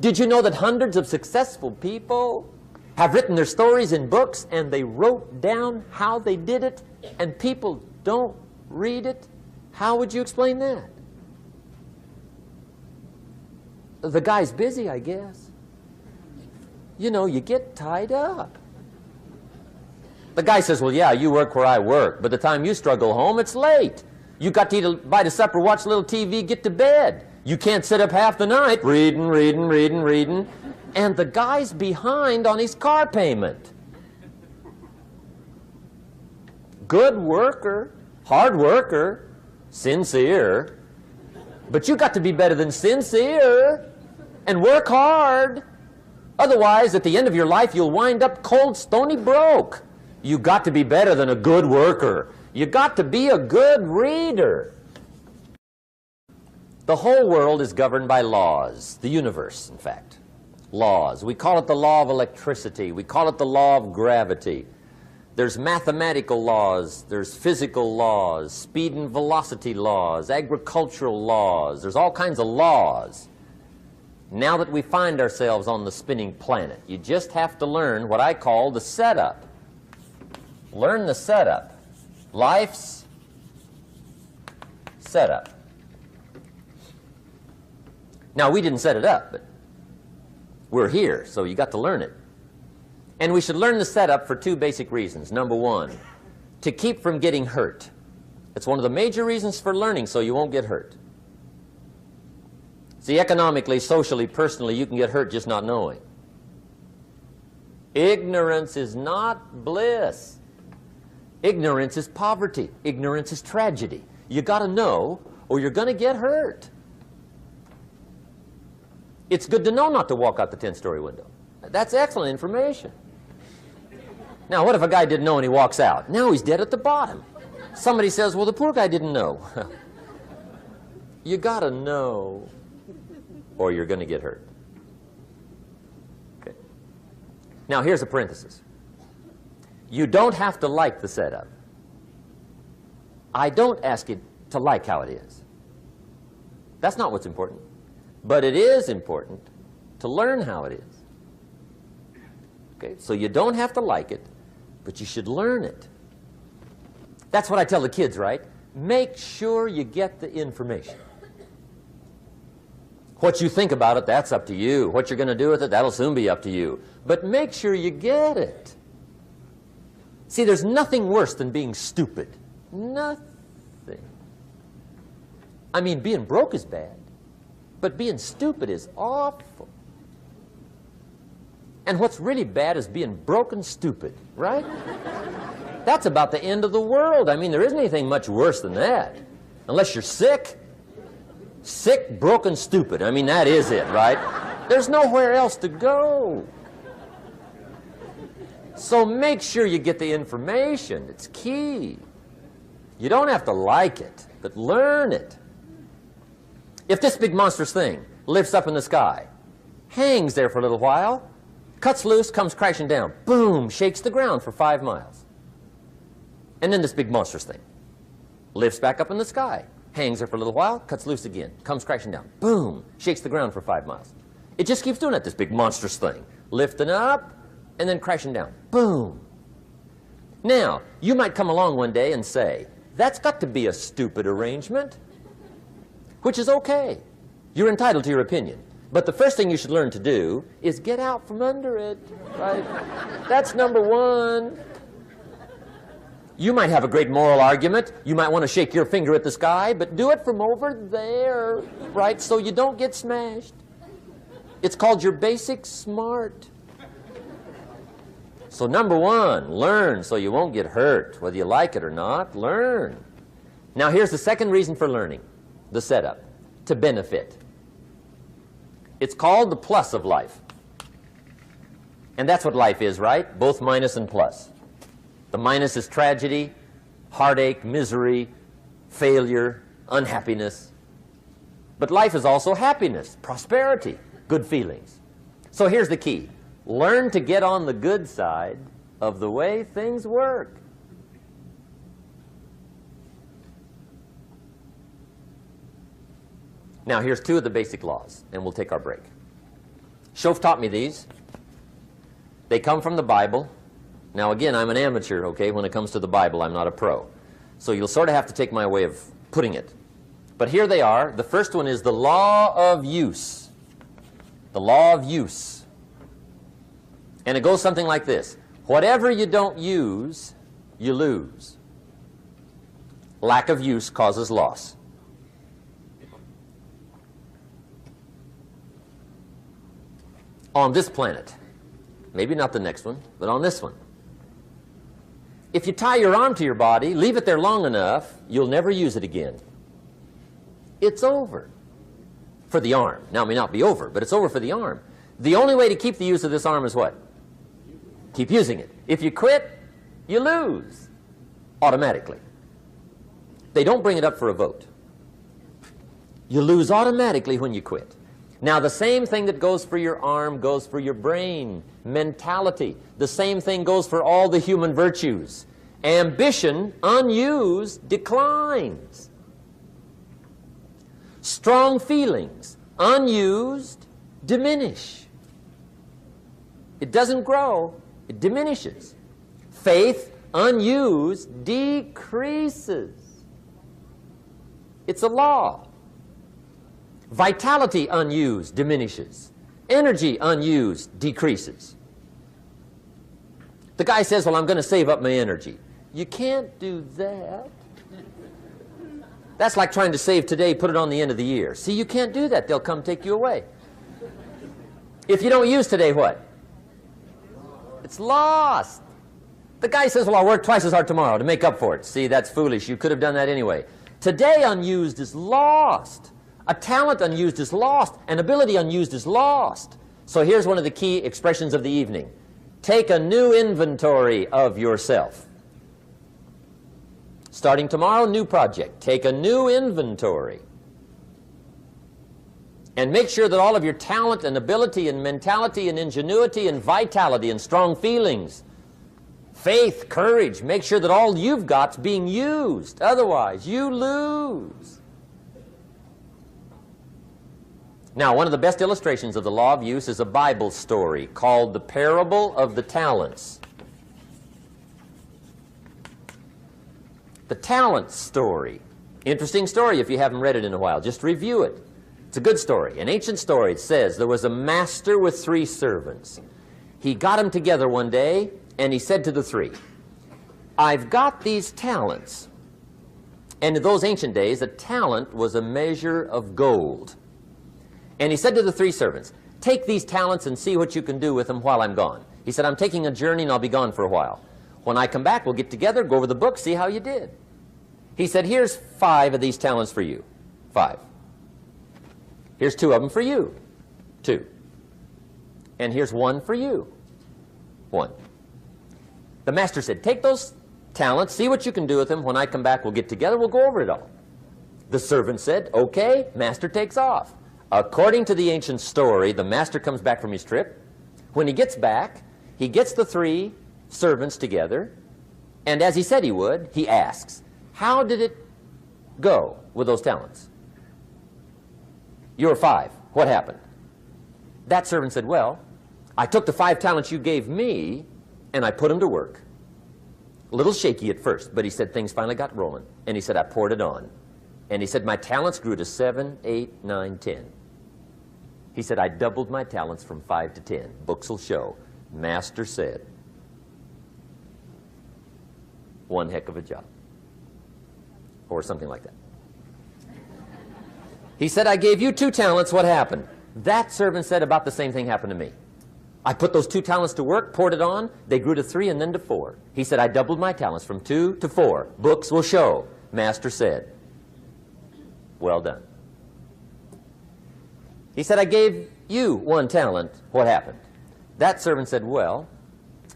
Did you know that hundreds of successful people have written their stories in books and they wrote down how they did it and people don't read it? How would you explain that? The guy's busy, I guess. You know, you get tied up. The guy says, well, yeah, you work where I work, but the time you struggle home, it's late. You got to eat a bite of supper, watch a little TV, get to bed. You can't sit up half the night reading. And the guy's behind on his car payment. Good worker, hard worker, sincere. But you got to be better than sincere and work hard. Otherwise, at the end of your life, you'll wind up cold, stony broke. You got to be better than a good worker. You got to be a good reader. The whole world is governed by laws. The universe, in fact. Laws. We call it the law of electricity. We call it the law of gravity. There's mathematical laws. There's physical laws. Speed and velocity laws. Agricultural laws. There's all kinds of laws. Now that we find ourselves on the spinning planet, you just have to learn what I call the setup. Learn the setup. Life's setup. Now, we didn't set it up, but we're here, so you got to learn it. And we should learn the setup for 2 basic reasons. Number 1, to keep from getting hurt. It's one of the major reasons for learning, so you won't get hurt. See, economically, socially, personally, you can get hurt just not knowing. Ignorance is not bliss. Ignorance is poverty. Ignorance is tragedy. You got to know, or you're going to get hurt. It's good to know not to walk out the 10-story window. That's excellent information. Now, what if a guy didn't know and he walks out? Now he's dead at the bottom. Somebody says, well, the poor guy didn't know. You got to know, or you're going to get hurt. Okay. Now, here's a parenthesis. You don't have to like the setup. I don't ask you to like how it is. That's not what's important. But it is important to learn how it is. Okay? So you don't have to like it, but you should learn it. That's what I tell the kids, right? Make sure you get the information. What you think about it, that's up to you. What you're going to do with it, that'll soon be up to you. But make sure you get it. See, there's nothing worse than being stupid. Nothing. I mean, being broke is bad, but being stupid is awful. And what's really bad is being broken stupid, right? That's about the end of the world. I mean, there isn't anything much worse than that. Unless you're sick. Sick, broken, stupid. I mean, that is it, right? There's nowhere else to go. So make sure you get the information. It's key. You don't have to like it, but learn it. If this big monstrous thing lifts up in the sky, hangs there for a little while, cuts loose, comes crashing down, boom, shakes the ground for 5 miles. And then this big monstrous thing lifts back up in the sky, hangs there for a little while, cuts loose again, comes crashing down, boom, shakes the ground for 5 miles. It just keeps doing that, this big monstrous thing, lifting up and then crashing down, boom. Now, you might come along one day and say, that's got to be a stupid arrangement, which is okay. You're entitled to your opinion. But the first thing you should learn to do is get out from under it, right? That's number one. You might have a great moral argument. You might want to shake your finger at the sky, but do it from over there, right, so you don't get smashed. It's called your basic smart. So number one, learn so you won't get hurt. Whether you like it or not, learn. Now here's the second reason for learning, the setup, to benefit. It's called the plus of life. And that's what life is, right? Both minus and plus. The minus is tragedy, heartache, misery, failure, unhappiness. But life is also happiness, prosperity, good feelings. So here's the key. Learn to get on the good side of the way things work. Now, here's 2 of the basic laws, and we'll take our break. Shof taught me these. They come from the Bible. Now, again, I'm an amateur, okay? When it comes to the Bible, I'm not a pro. So you'll sort of have to take my way of putting it. But here they are. The first one is the law of use. The law of use. And it goes something like this. Whatever you don't use, you lose. Lack of use causes loss. On this planet, maybe not the next one, but on this one, if you tie your arm to your body, leave it there long enough, you'll never use it again. It's over for the arm. Now, it may not be over, but it's over for the arm. The only way to keep the use of this arm is what? Keep using it. If you quit, you lose automatically. They don't bring it up for a vote. You lose automatically when you quit. Now, the same thing that goes for your arm goes for your brain, mentality. The same thing goes for all the human virtues. Ambition, unused, declines. Strong feelings, unused, diminish. It doesn't grow, it diminishes. Faith, unused, decreases. It's a law. Vitality unused diminishes. Energy unused decreases. The guy says, well, I'm going to save up my energy. You can't do that. That's like trying to save today, put it on the end of the year. See, you can't do that. They'll come take you away. If you don't use today, what? It's lost. The guy says, well, I'll work twice as hard tomorrow to make up for it. See, that's foolish. You could have done that anyway. Today unused is lost. A talent unused is lost. An ability unused is lost. So here's one of the key expressions of the evening. Take a new inventory of yourself. Starting tomorrow, new project. Take a new inventory. And make sure that all of your talent and ability and mentality and ingenuity and vitality and strong feelings, faith, courage, make sure that all you've got's being used. Otherwise, you lose. Now, one of the best illustrations of the law of use is a Bible story called the Parable of the Talents. The Talents story. Interesting story if you haven't read it in a while. Just review it. It's a good story. An ancient story. It says there was a master with 3 servants. He got them together one day and he said to the 3, I've got these talents. And in those ancient days, a talent was a measure of gold. And he said to the 3 servants, take these talents and see what you can do with them while I'm gone. He said, I'm taking a journey and I'll be gone for a while. When I come back, we'll get together, go over the book, see how you did. He said, here's 5 of these talents for you. 5. Here's 2 of them for you. 2. And here's 1 for you. 1. The master said, take those talents, see what you can do with them. When I come back, we'll get together, we'll go over it all. The servant said, okay, master takes off. According to the ancient story, the master comes back from his trip. When he gets back, he gets the 3 servants together, and as he said he would, he asks, how did it go with those talents? You were 5. What happened? That servant said, well, I took the 5 talents you gave me, and I put them to work. A little shaky at first, but he said things finally got rolling. And he said, I poured it on. And he said, my talents grew to 7, 8, 9, 10. He said, I doubled my talents from 5 to 10. Books will show. Master said, one heck of a job. Or something like that. He said, I gave you 2 talents. What happened? That servant said, about the same thing happened to me. I put those 2 talents to work, poured it on. They grew to 3 and then to 4. He said, I doubled my talents from 2 to 4. Books will show. Master said, well done. He said, I gave you 1 talent. What happened? That servant said, well,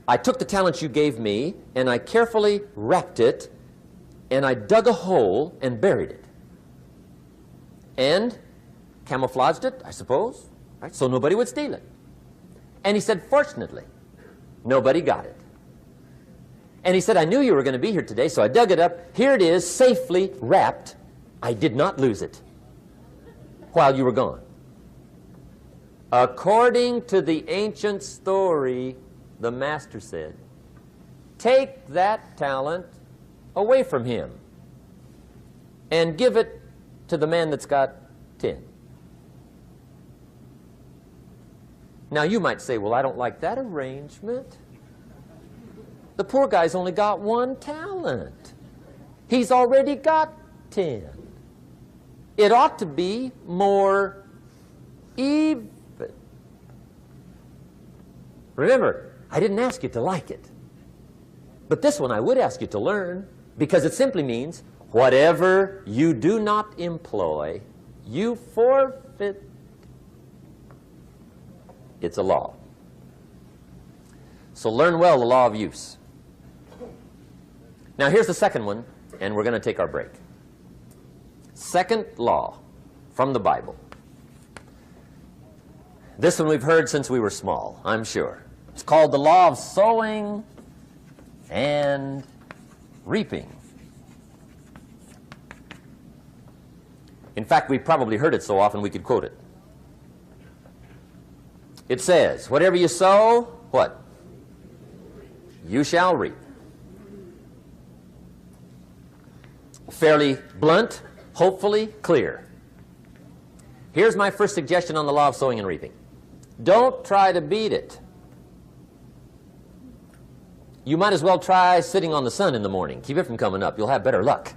I took the talent you gave me, and I carefully wrapped it, and I dug a hole and buried it. And camouflaged it, I suppose, right? So nobody would steal it. And he said, fortunately, nobody got it. And he said, I knew you were going to be here today, so I dug it up. Here it is, safely wrapped. I did not lose it while you were gone. According to the ancient story, the master said, take that talent away from him and give it to the man that's got 10. Now you might say, well, I don't like that arrangement. The poor guy's only got 1 talent. He's already got 10. It ought to be more even. Remember, I didn't ask you to like it. But this one I would ask you to learn, because it simply means whatever you do not employ, you forfeit. It's a law. So learn well the law of use. Now here's the second one, and we're going to take our break. Second law from the Bible. This one we've heard since we were small, I'm sure. It's called the law of sowing and reaping. In fact, we've probably heard it so often we could quote it. It says, whatever you sow, what? You shall reap. Fairly blunt, hopefully clear. Here's my first suggestion on the law of sowing and reaping. Don't try to beat it. You might as well try sitting on the sun in the morning. Keep it from coming up. You'll have better luck.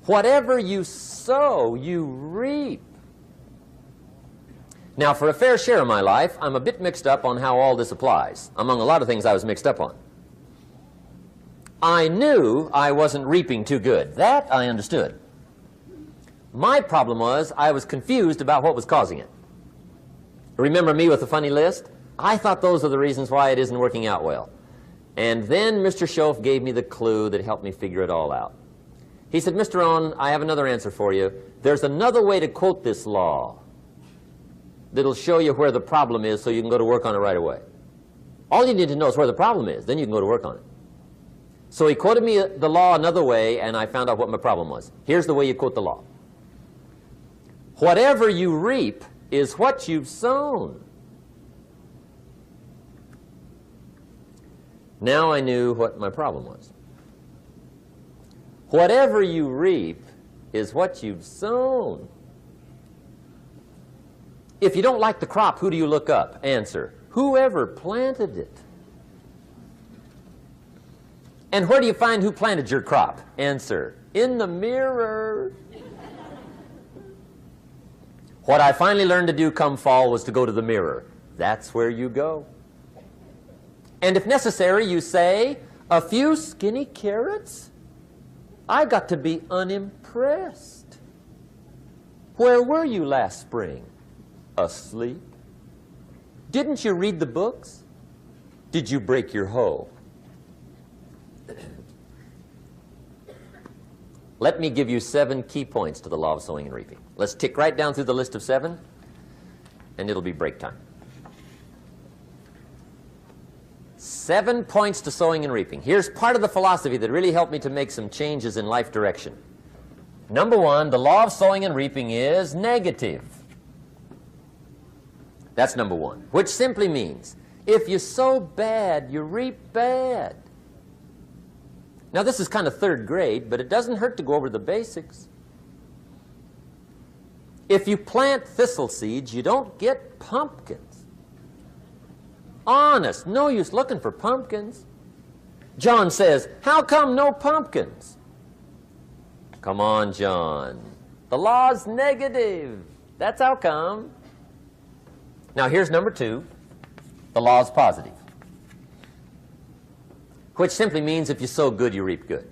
Whatever you sow, you reap. Now, for a fair share of my life, I'm a bit mixed up on how all this applies. Among a lot of things I was mixed up on. I knew I wasn't reaping too good. That I understood. My problem was I was confused about what was causing it. Remember me with the funny list? I thought those are the reasons why it isn't working out well. And then Mr. Schoaf gave me the clue that helped me figure it all out. He said, Mr. Rohn, I have another answer for you. There's another way to quote this law that'll show you where the problem is so you can go to work on it right away. All you need to know is where the problem is. Then you can go to work on it. So he quoted me the law another way, and I found out what my problem was. Here's the way you quote the law. Whatever you reap is what you've sown. Now I knew what my problem was. Whatever you reap is what you've sown. If you don't like the crop, who do you look up? Answer, whoever planted it. And where do you find who planted your crop? Answer, in the mirror. What I finally learned to do come fall was to go to the mirror. That's where you go. And if necessary, you say, a few skinny carrots? I got to be unimpressed. Where were you last spring? Asleep. Didn't you read the books? Did you break your hoe? Let me give you 7 key points to the law of sowing and reaping. Let's tick right down through the list of 7, and it'll be break time. 7 points to sowing and reaping. Here's part of the philosophy that really helped me to make some changes in life direction. Number 1, the law of sowing and reaping is negative. That's number 1, which simply means if you sow bad, you reap bad. Now, this is kind of 3rd grade, but it doesn't hurt to go over the basics. If you plant thistle seeds, you don't get pumpkins. Honest, no use looking for pumpkins. John says, how come no pumpkins? Come on, John. The law's negative. That's how come. Now, here's number 2. The law's positive, which simply means if you sow good, you reap good.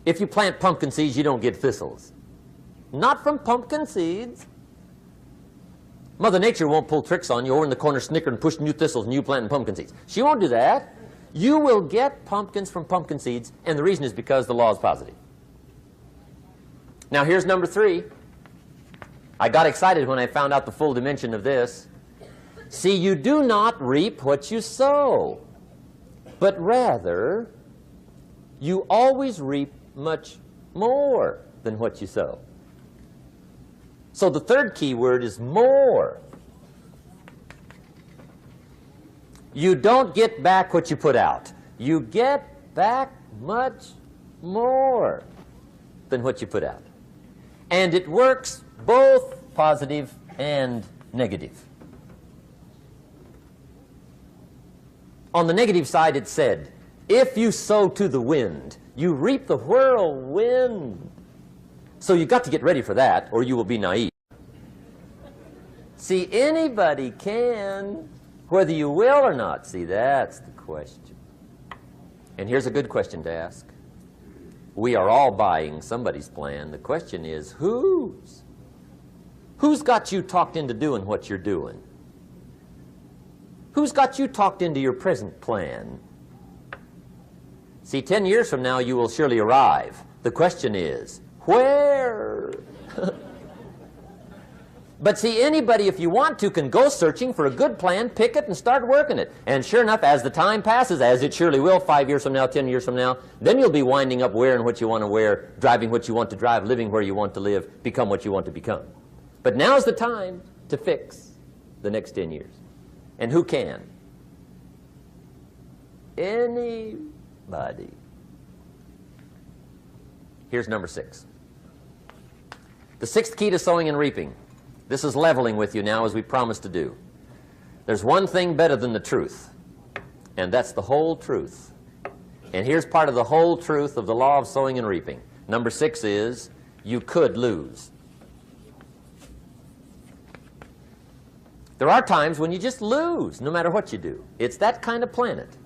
If you plant pumpkin seeds, you don't get thistles. Not from pumpkin seeds. Mother Nature won't pull tricks on you over in the corner snickering, pushing you thistles and you planting pumpkin seeds. She won't do that. You will get pumpkins from pumpkin seeds, and the reason is because the law is positive. Now, here's number 3. I got excited when I found out the full dimension of this. See, you do not reap what you sow, but rather you always reap much more than what you sow. So the 3rd key word is more. You don't get back what you put out. You get back much more than what you put out. And it works both positive and negative. On the negative side, it said, if you sow to the wind, you reap the whirlwind. So you've got to get ready for that, or you will be naive. See, anybody can, whether you will or not. See, that's the question. And here's a good question to ask. We are all buying somebody's plan. The question is, whose? Who's got you talked into doing what you're doing? Who's got you talked into your present plan? See, 10 years from now, you will surely arrive. The question is, where? But see, anybody, if you want to, can go searching for a good plan, pick it, and start working it. And sure enough, as the time passes, as it surely will 5 years from now, 10 years from now, then you'll be winding up wearing what you want to wear, driving what you want to drive, living where you want to live, become what you want to become. But now's the time to fix the next 10 years. And who can? Anybody. Here's number 6. The 6th key to sowing and reaping. This is leveling with you now, as we promised to do. There's one thing better than the truth, and that's the whole truth. And here's part of the whole truth of the law of sowing and reaping. Number 6 is, you could lose. There are times when you just lose, no matter what you do. It's that kind of planet.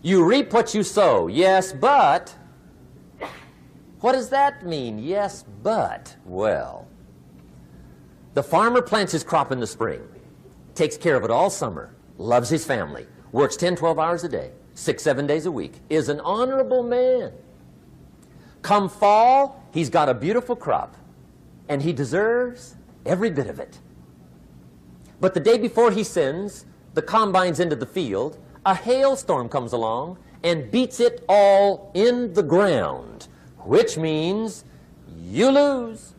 You reap what you sow, yes, but... What does that mean, yes, but? Well, the farmer plants his crop in the spring, takes care of it all summer, loves his family, works 10, 12 hours a day, 6, 7 days a week, is an honorable man. Come fall, he's got a beautiful crop, and he deserves every bit of it. But the day before he sends the combines into the field, a hailstorm comes along and beats it all in the ground, which means you lose.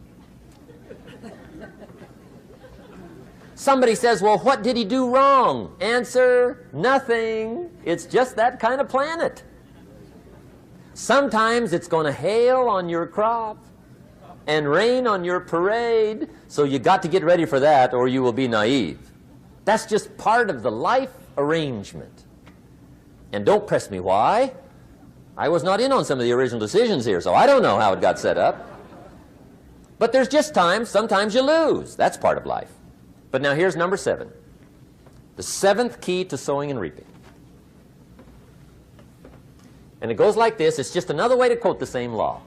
Somebody says, well, what did he do wrong? Answer, nothing. It's just that kind of planet. Sometimes it's going to hail on your crop and rain on your parade, so you got to get ready for that or you will be naive. That's just part of the life arrangement. And don't press me why. I was not in on some of the original decisions here, so I don't know how it got set up. But there's just times, sometimes you lose. That's part of life. But now here's number 7. The 7th key to sowing and reaping. And it goes like this. It's just another way to quote the same law.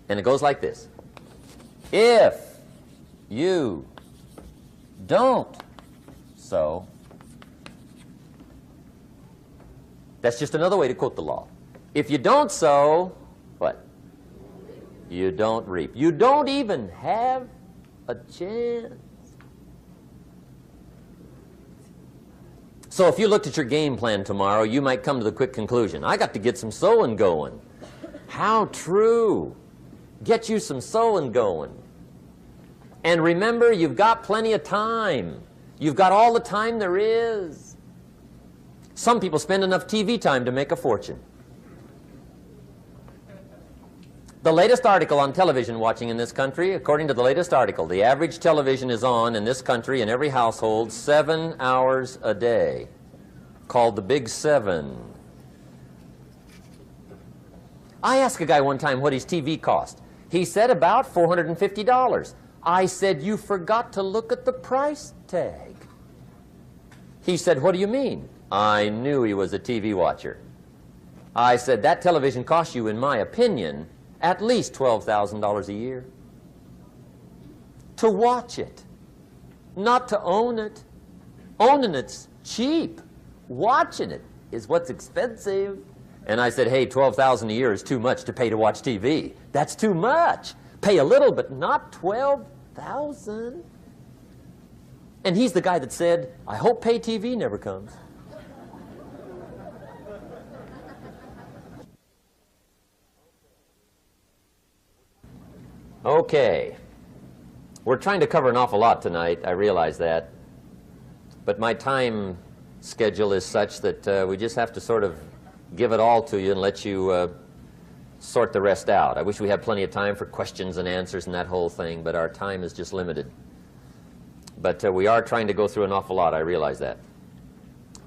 And it goes like this. If you don't sow, that's just another way to quote the law. If you don't sow, what? You don't reap. You don't even have a chance. So if you looked at your game plan tomorrow, you might come to the quick conclusion, I got to get some sowing going. How true. Get you some sowing going. And remember, you've got plenty of time. You've got all the time there is. Some people spend enough TV time to make a fortune. The latest article on television watching in this country, according to the latest article, the average television is on in this country in every household 7 hours a day, called the Big 7. I asked a guy one time what his TV cost. He said about $450. I said, you forgot to look at the price tag. He said, what do you mean? I knew he was a TV watcher. I said, that television costs you, in my opinion, at least $12,000 a year. To watch it, not to own it. Owning it's cheap. Watching it is what's expensive. And I said, hey, $12,000 a year is too much to pay to watch TV. That's too much. Pay a little, but not $12,000. And he's the guy that said, I hope pay TV never comes. Okay. We're trying to cover an awful lot tonight, I realize that. But my time schedule is such that we just have to sort of give it all to you and let you sort the rest out. I wish we had plenty of time for questions and answers and that whole thing, but our time is just limited. But we are trying to go through an awful lot, I realize that.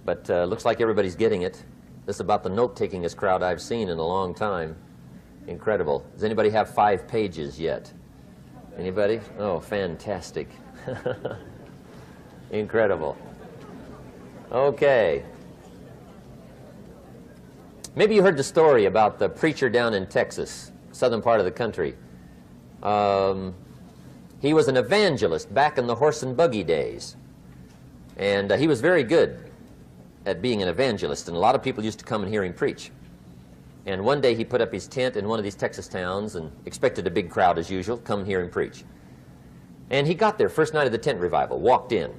But looks like everybody's getting it. This is about the note-takingest crowd I've seen in a long time. Incredible. Does anybody have 5 pages yet? Anybody? Oh, fantastic. Incredible. Okay. Maybe you heard the story about the preacher down in Texas, southern part of the country. He was an evangelist back in the horse and buggy days. And he was very good at being an evangelist, and a lot of people used to come and hear him preach. And one day he put up his tent in one of these Texas towns and expected a big crowd as usual, come hear him preach. And he got there, first night of the tent revival, walked in.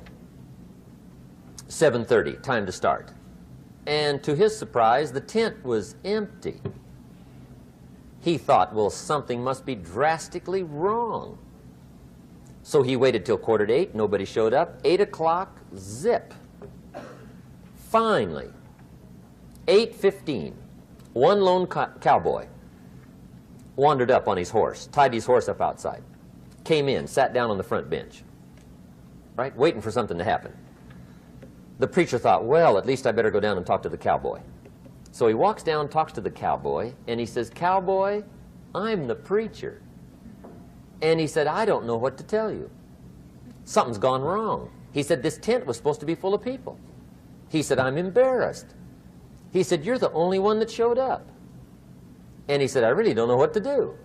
7:30, time to start. And to his surprise, the tent was empty. He thought, well, something must be drastically wrong. So he waited till 7:45, nobody showed up. 8 o'clock, zip. Finally, 8:15, one lone cowboy wandered up on his horse, tied his horse up outside, came in, sat down on the front bench, right, waiting for something to happen. The preacher thought, well, at least I better go down and talk to the cowboy. So he walks down, talks to the cowboy, and he says, Cowboy, I'm the preacher. And he said, I don't know what to tell you. Something's gone wrong. He said, this tent was supposed to be full of people. He said, I'm embarrassed. He said, you're the only one that showed up. And he said, I really don't know what to do.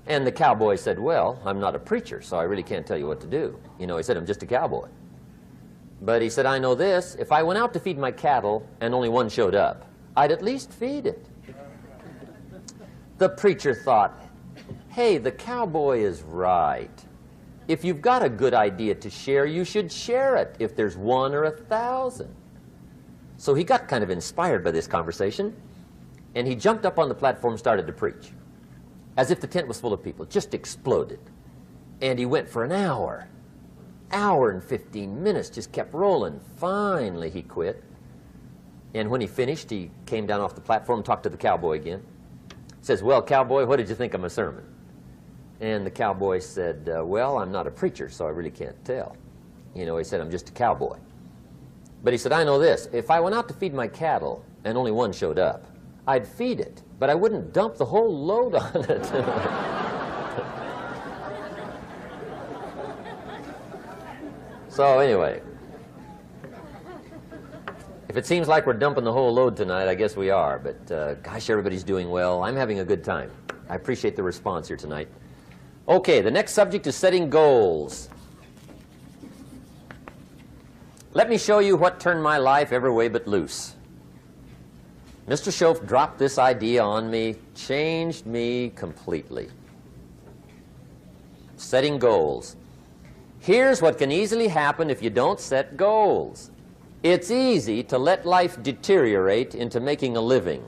And the cowboy said, well, I'm not a preacher, so I really can't tell you what to do. You know, he said, I'm just a cowboy. But he said, I know this, if I went out to feed my cattle and only one showed up, I'd at least feed it. The preacher thought, hey, the cowboy is right. If you've got a good idea to share, you should share it, if there's 1 or 1,000. So he got kind of inspired by this conversation, and he jumped up on the platform and started to preach, as if the tent was full of people, just exploded. And he went for an hour and 15 minutes, just kept rolling. Finally, he quit. And when he finished, he came down off the platform, talked to the cowboy again. Says, well, cowboy, what did you think of my sermon? And the cowboy said, well, I'm not a preacher, so I really can't tell. You know, he said, I'm just a cowboy. But he said, I know this. If I went out to feed my cattle and only one showed up, I'd feed it, but I wouldn't dump the whole load on it. So anyway, if it seems like we're dumping the whole load tonight, I guess we are. But gosh, everybody's doing well. I'm having a good time. I appreciate the response here tonight. Okay, the next subject is setting goals. Let me show you what turned my life every way but loose. Mr. Shoaf dropped this idea on me, changed me completely. Setting goals. Here's what can easily happen if you don't set goals. It's easy to let life deteriorate into making a living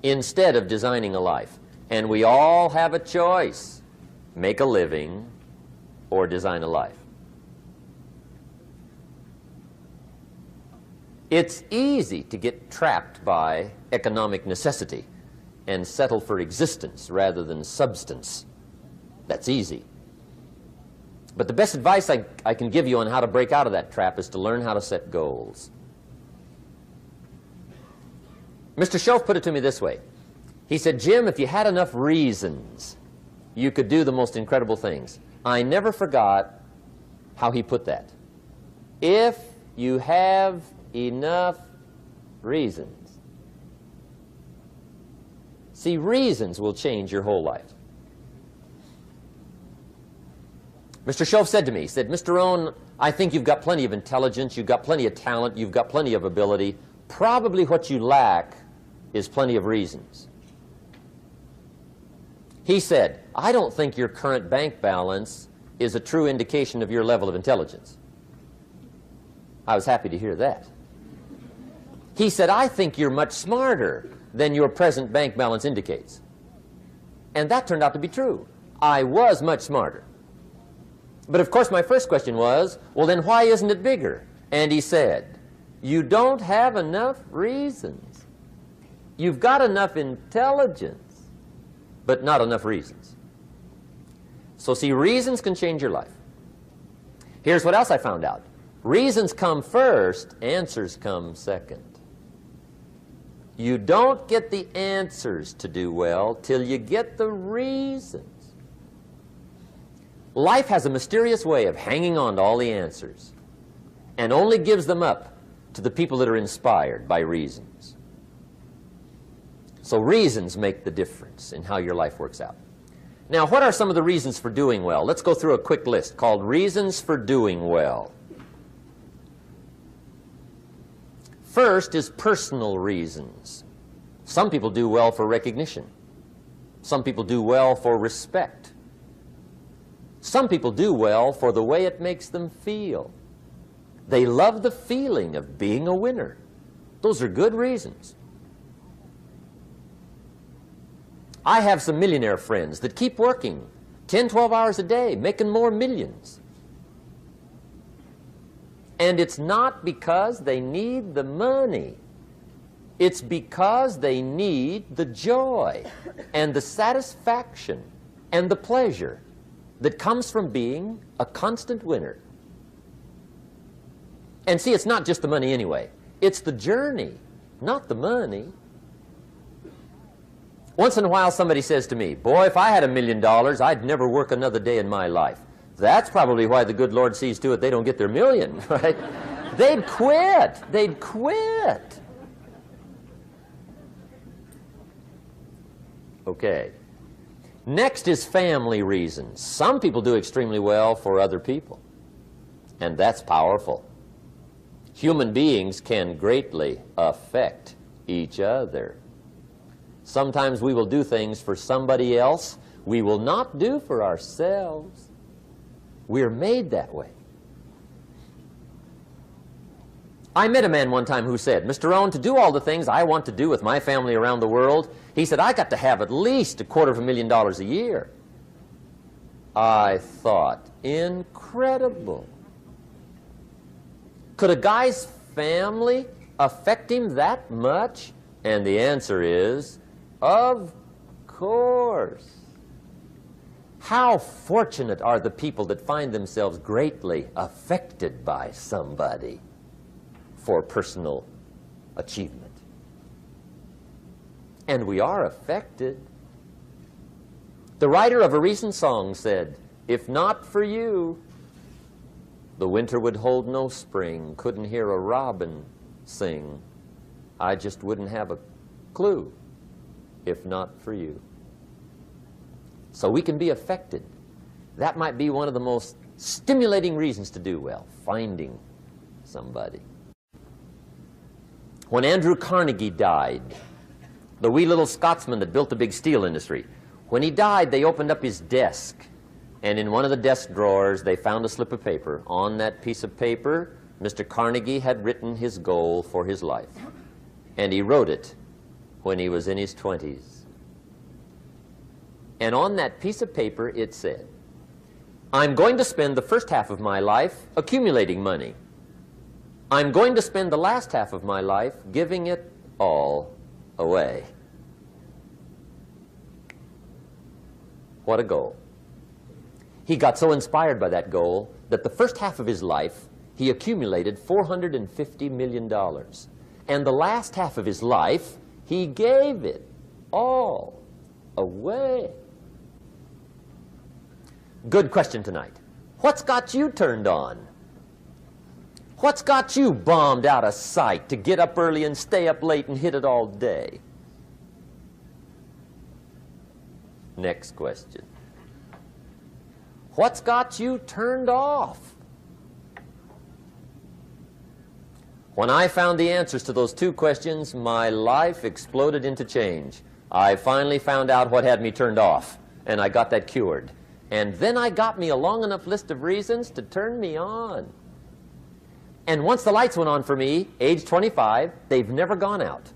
instead of designing a life. And we all have a choice. Make a living or design a life. It's easy to get trapped by economic necessity and settle for existence rather than substance. That's easy. But the best advice I can give you on how to break out of that trap is to learn how to set goals. Mr. Shoaf put it to me this way. He said, Jim, if you had enough reasons, you could do the most incredible things. I never forgot how he put that. If you have enough reasons. See, reasons will change your whole life. Mr. Shoaf said to me, he said, Mr. Rohn, I think you've got plenty of intelligence, you've got plenty of talent, you've got plenty of ability. Probably what you lack is plenty of reasons. He said, I don't think your current bank balance is a true indication of your level of intelligence. I was happy to hear that. He said, I think you're much smarter than your present bank balance indicates. And that turned out to be true. I was much smarter. But of course my first question was, well then why isn't it bigger? And he said, you don't have enough reasons. You've got enough intelligence, but not enough reasons. So see, reasons can change your life. Here's what else I found out. Reasons come first, answers come second. You don't get the answers to do well till you get the reasons. Life has a mysterious way of hanging on to all the answers and only gives them up to the people that are inspired by reasons. So reasons make the difference in how your life works out. Now, what are some of the reasons for doing well? Let's go through a quick list called Reasons for Doing Well. First is personal reasons. Some people do well for recognition. Some people do well for respect. Some people do well for the way it makes them feel. They love the feeling of being a winner. Those are good reasons. I have some millionaire friends that keep working 10, 12 hours a day, making more millions. And it's not because they need the money. It's because they need the joy and the satisfaction and the pleasure that comes from being a constant winner. And see, it's not just the money anyway. It's the journey, not the money. Once in a while somebody says to me, boy, if I had $1 million, I'd never work another day in my life. That's probably why the good Lord sees to it they don't get their million, right? They'd quit. They'd quit. Okay. Next is family reasons. Some people do extremely well for other people, and that's powerful. Human beings can greatly affect each other. Sometimes we will do things for somebody else we will not do for ourselves. We're made that way. I met a man one time who said, Mr. Rohn, to do all the things I want to do with my family around the world, he said, I got to have at least $250,000 a year. I thought, incredible. Could a guy's family affect him that much? And the answer is, of course. How fortunate are the people that find themselves greatly affected by somebody for personal achievement. And we are affected. The writer of a recent song said, "If not for you, the winter would hold no spring, couldn't hear a robin sing. I just wouldn't have a clue if not for you." So we can be affected. That might be one of the most stimulating reasons to do well, finding somebody. When Andrew Carnegie died, the wee little Scotsman that built the big steel industry, when he died, they opened up his desk, and in one of the desk drawers, they found a slip of paper. On that piece of paper, Mr. Carnegie had written his goal for his life, and he wrote it when he was in his 20s. And on that piece of paper, it said, "I'm going to spend the first half of my life accumulating money. I'm going to spend the last half of my life giving it all away." What a goal. He got so inspired by that goal that the first half of his life, he accumulated $450 million. And the last half of his life, he gave it all away. Good question tonight. What's got you turned on? What's got you bombed out of sight to get up early and stay up late and hit it all day? Next question. What's got you turned off? When I found the answers to those two questions, my life exploded into change. I finally found out what had me turned off, and I got that cured. And then I got me a long enough list of reasons to turn me on. And once the lights went on for me, age 25, they've never gone out.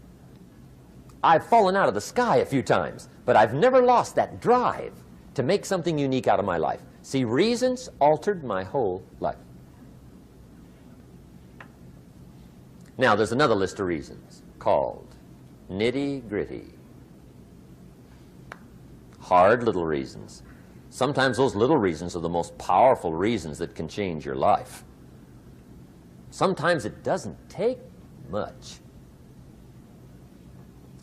I've fallen out of the sky a few times, but I've never lost that drive to make something unique out of my life. See, reasons altered my whole life. Now, there's another list of reasons called nitty-gritty. Hard little reasons. Sometimes those little reasons are the most powerful reasons that can change your life. Sometimes it doesn't take much.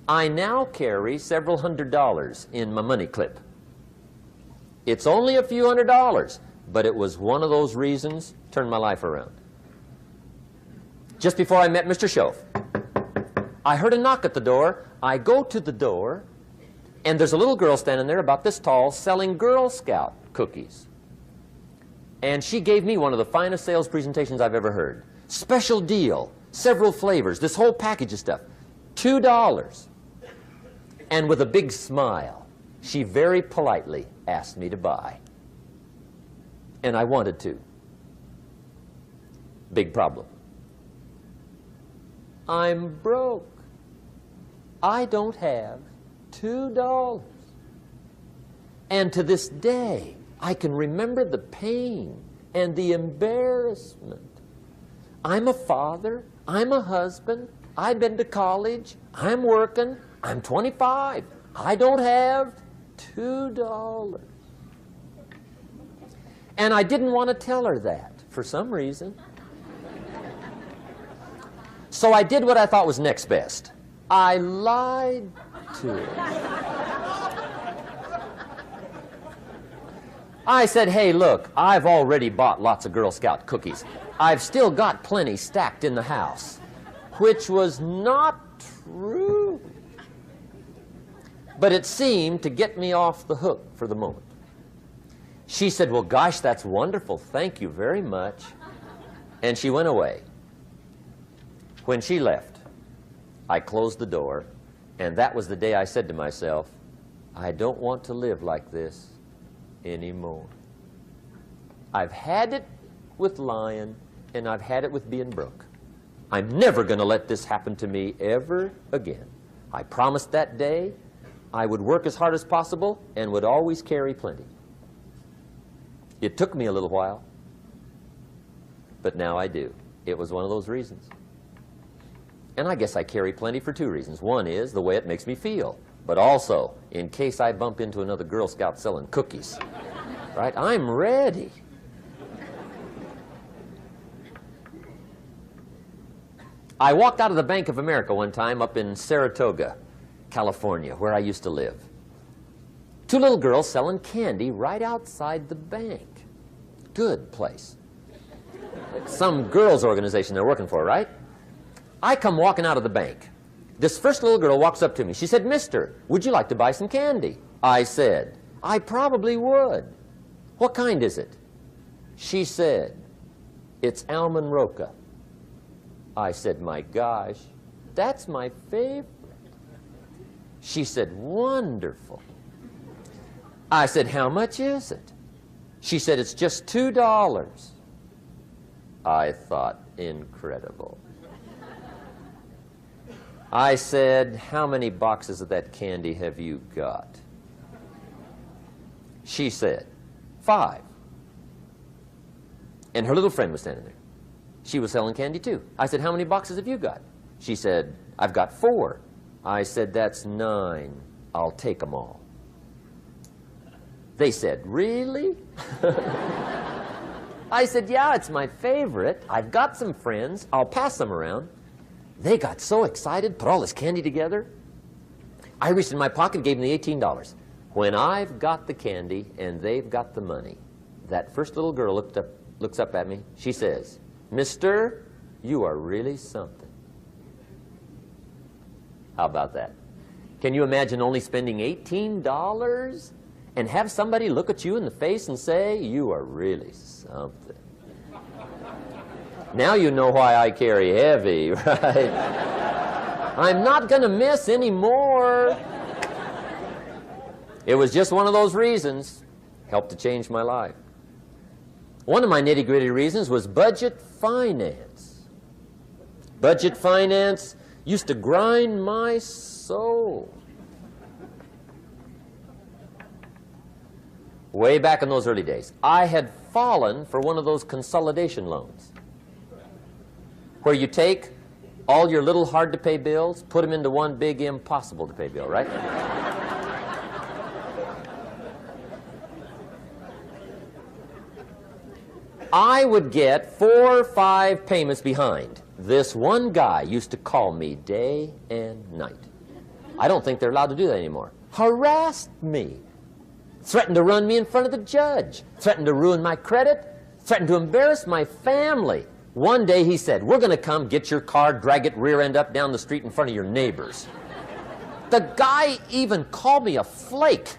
I now carry several $100s in my money clip. It's only a few $100s, but it was one of those reasons turned my life around. Just before I met Mr. Schoaf, I heard a knock at the door. I go to the door, and there's a little girl standing there about this tall selling Girl Scout cookies. And she gave me one of the finest sales presentations I've ever heard. Special deal, several flavors, this whole package of stuff, $2. And with a big smile, she very politely asked me to buy. And I wanted to. Big problem. I'm broke. I don't have $2. And to this day, I can remember the pain and the embarrassment. I'm a father. I'm a husband. I've been to college. I'm working. I'm 25. I don't have $2. And I didn't want to tell her that for some reason. So I did what I thought was next best. I lied to her. I said, "Hey, look, I've already bought lots of Girl Scout cookies. I've still got plenty stacked in the house," which was not true. But it seemed to get me off the hook for the moment. She said, "Well, gosh, that's wonderful. Thank you very much." And she went away. When she left, I closed the door, and that was the day I said to myself, I don't want to live like this anymore. I've had it with lying, and I've had it with being broke. I'm never going to let this happen to me ever again. I promised that day I would work as hard as possible and would always carry plenty. It took me a little while, but now I do. It was one of those reasons. And I guess I carry plenty for two reasons. One is the way it makes me feel, but also in case I bump into another Girl Scout selling cookies. Right? I'm ready. I walked out of the Bank of America one time up in Saratoga, California, where I used to live. Two little girls selling candy right outside the bank. Good place. Some girls' organization they're working for, right? I come walking out of the bank. This first little girl walks up to me. She said, "Mister, would you like to buy some candy?" I said, "I probably would." "What kind is it?" She said, "It's almond roca." I said, "My gosh, that's my favorite." She said, "Wonderful." I said, "How much is it?" She said, "It's just $2. I thought, incredible. I said, "How many boxes of that candy have you got?" She said, 5. And her little friend was standing there. She was selling candy too. I said, "How many boxes have you got?" She said, "I've got 4. I said, "That's 9. I'll take them all." They said, "Really?" I said, "Yeah, it's my favorite. I've got some friends. I'll pass them around." They got so excited, put all this candy together. I reached in my pocket, gave them the $18. When I've got the candy and they've got the money, that first little girl looks up at me. She says, "Mister, you are really something." How about that? Can you imagine only spending $18 and have somebody look at you in the face and say, "You are really something"? Now you know why I carry heavy, right? I'm not going to miss anymore. It was just one of those reasons. Helped to change my life. One of my nitty-gritty reasons was budget finance. Budget finance used to grind my soul. Way back in those early days, I had fallen for one of those consolidation loans, where you take all your little hard-to-pay bills, put them into one big impossible-to-pay bill, right? I would get 4 or 5 payments behind. This one guy used to call me day and night. I don't think they're allowed to do that anymore. Harassed me. Threatened to run me in front of the judge. Threatened to ruin my credit. Threatened to embarrass my family. One day he said, "We're going to come get your car, drag it rear end up down the street in front of your neighbors." The guy even called me a flake.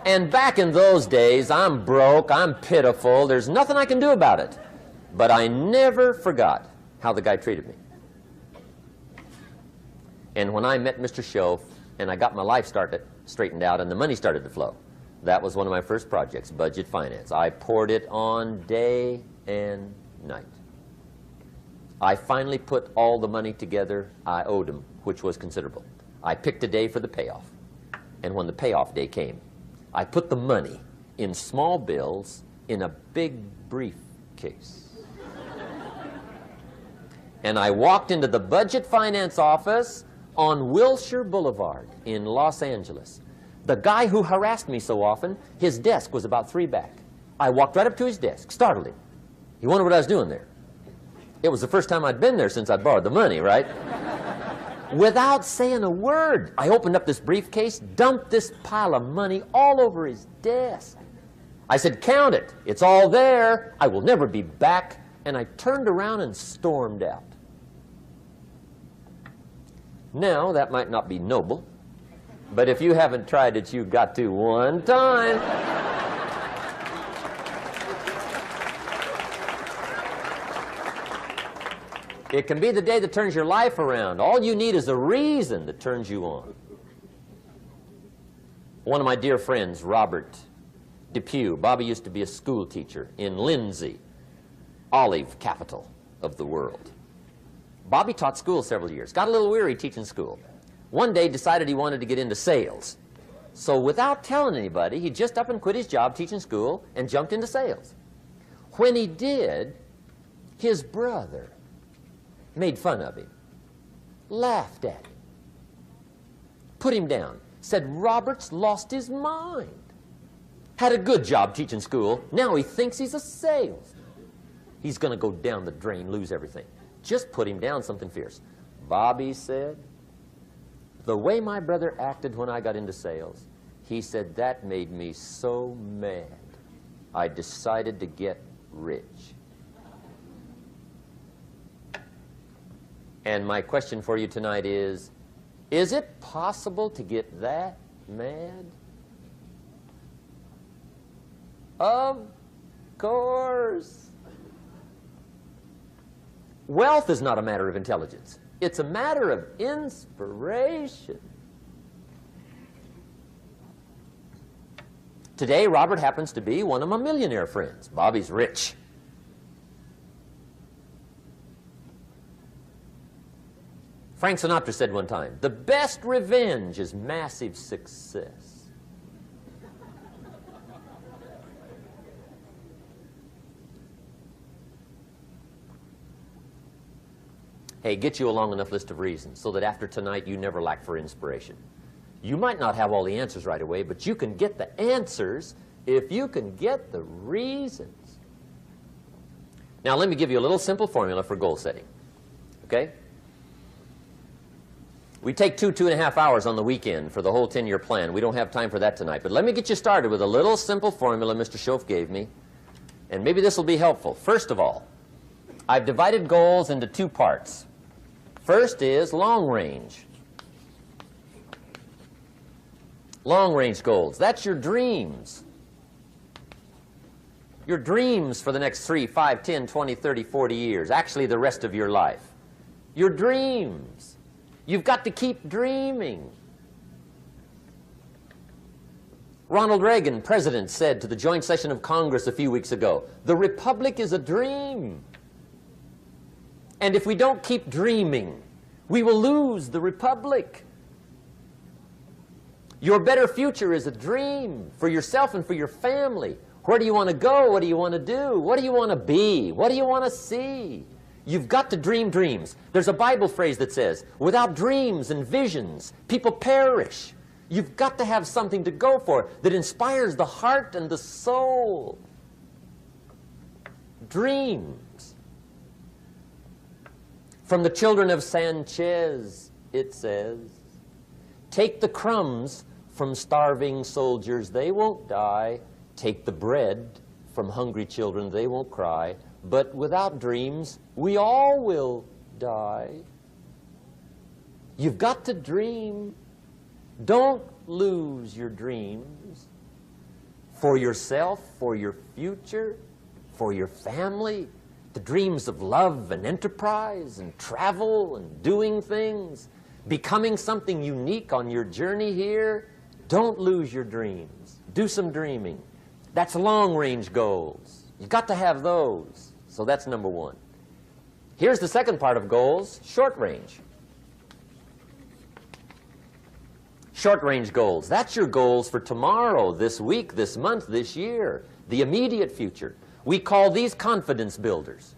And back in those days, I'm broke, I'm pitiful, there's nothing I can do about it. But I never forgot how the guy treated me. And when I met Mr. Shoaf and I got my life straightened out and the money started to flow, that was one of my first projects, budget finance. I poured it on day and night. I finally put all the money together I owed him, which was considerable. I picked a day for the payoff. And when the payoff day came, I put the money in small bills in a big briefcase. And I walked into the budget finance office on Wilshire Boulevard in Los Angeles. The guy who harassed me so often, his desk was about 3 back. I walked right up to his desk, startled him. He wondered what I was doing there. It was the first time I'd been there since I'd borrowed the money, right? Without saying a word, I opened up this briefcase, dumped this pile of money all over his desk. I said, "Count it. It's all there. I will never be back." And I turned around and stormed out. Now, that might not be noble, but if you haven't tried it, you've got to one time. It can be the day that turns your life around. All you need is a reason that turns you on. One of my dear friends, Robert Depew, Bobby used to be a school teacher in Lindsay, olive capital of the world. Bobby taught school several years, got a little weary teaching school. One day decided he wanted to get into sales. So without telling anybody, he just up and quit his job teaching school and jumped into sales. When he did, his brother made fun of him, laughed at him, put him down. said Robert's lost his mind. Had a good job teaching school. Now he thinks he's a salesman. He's going to go down the drain, lose everything. Just put him down something fierce. Bobby said, the way my brother acted when I got into sales, he said, that made me so mad. I decided to get rich. And my question for you tonight is it possible to get that mad? Of course. Wealth is not a matter of intelligence. It's a matter of inspiration. Today, Robert happens to be one of my millionaire friends. Bobby's rich. Frank Sinatra said one time, the best revenge is massive success. Hey, get you a long enough list of reasons so that after tonight you never lack for inspiration. You might not have all the answers right away, but you can get the answers if you can get the reasons. Now, let me give you a little simple formula for goal setting. Okay? We take 2.5 hours on the weekend for the whole 10-year plan. We don't have time for that tonight. But let me get you started with a little simple formula Mr. Schoaf gave me. And maybe this will be helpful. First of all, I've divided goals into two parts. First is long range. Long range goals. That's your dreams. Your dreams for the next 3, 5, 10, 20, 30, 40 years. Actually, the rest of your life. Your dreams. You've got to keep dreaming. Ronald Reagan, president, said to the joint session of Congress a few weeks ago, the Republic is a dream. And if we don't keep dreaming, we will lose the Republic. Your better future is a dream for yourself and for your family. Where do you want to go? What do you want to do? What do you want to be? What do you want to see? You've got to dream dreams. There's a Bible phrase that says, without dreams and visions, people perish. You've got to have something to go for that inspires the heart and the soul. Dreams. From the children of Sanchez, it says, take the crumbs from starving soldiers, they won't die. Take the bread from hungry children, they won't cry. But without dreams, we all will die. You've got to dream. Don't lose your dreams for yourself, for your future, for your family. The dreams of love and enterprise and travel and doing things, becoming something unique on your journey here. Don't lose your dreams. Do some dreaming. That's long-range goals. You've got to have those. So that's number one. Here's the second part of goals, short range. Short-range goals. That's your goals for tomorrow, this week, this month, this year, the immediate future. We call these confidence builders.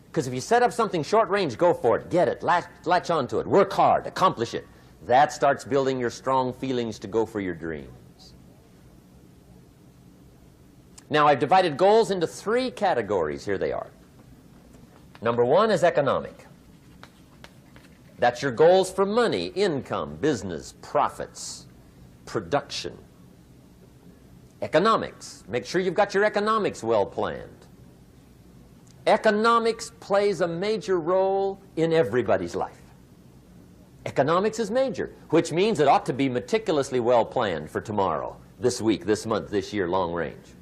Because if you set up something short-range, go for it, get it, latch onto it, work hard, accomplish it. That starts building your strong feelings to go for your dreams. Now, I've divided goals into 3 categories. Here they are. Number 1 is economic. That's your goals for money, income, business, profits, production. Economics. Make sure you've got your economics well planned. Economics plays a major role in everybody's life. Economics is major, which means it ought to be meticulously well planned for tomorrow, this week, this month, this year, long range.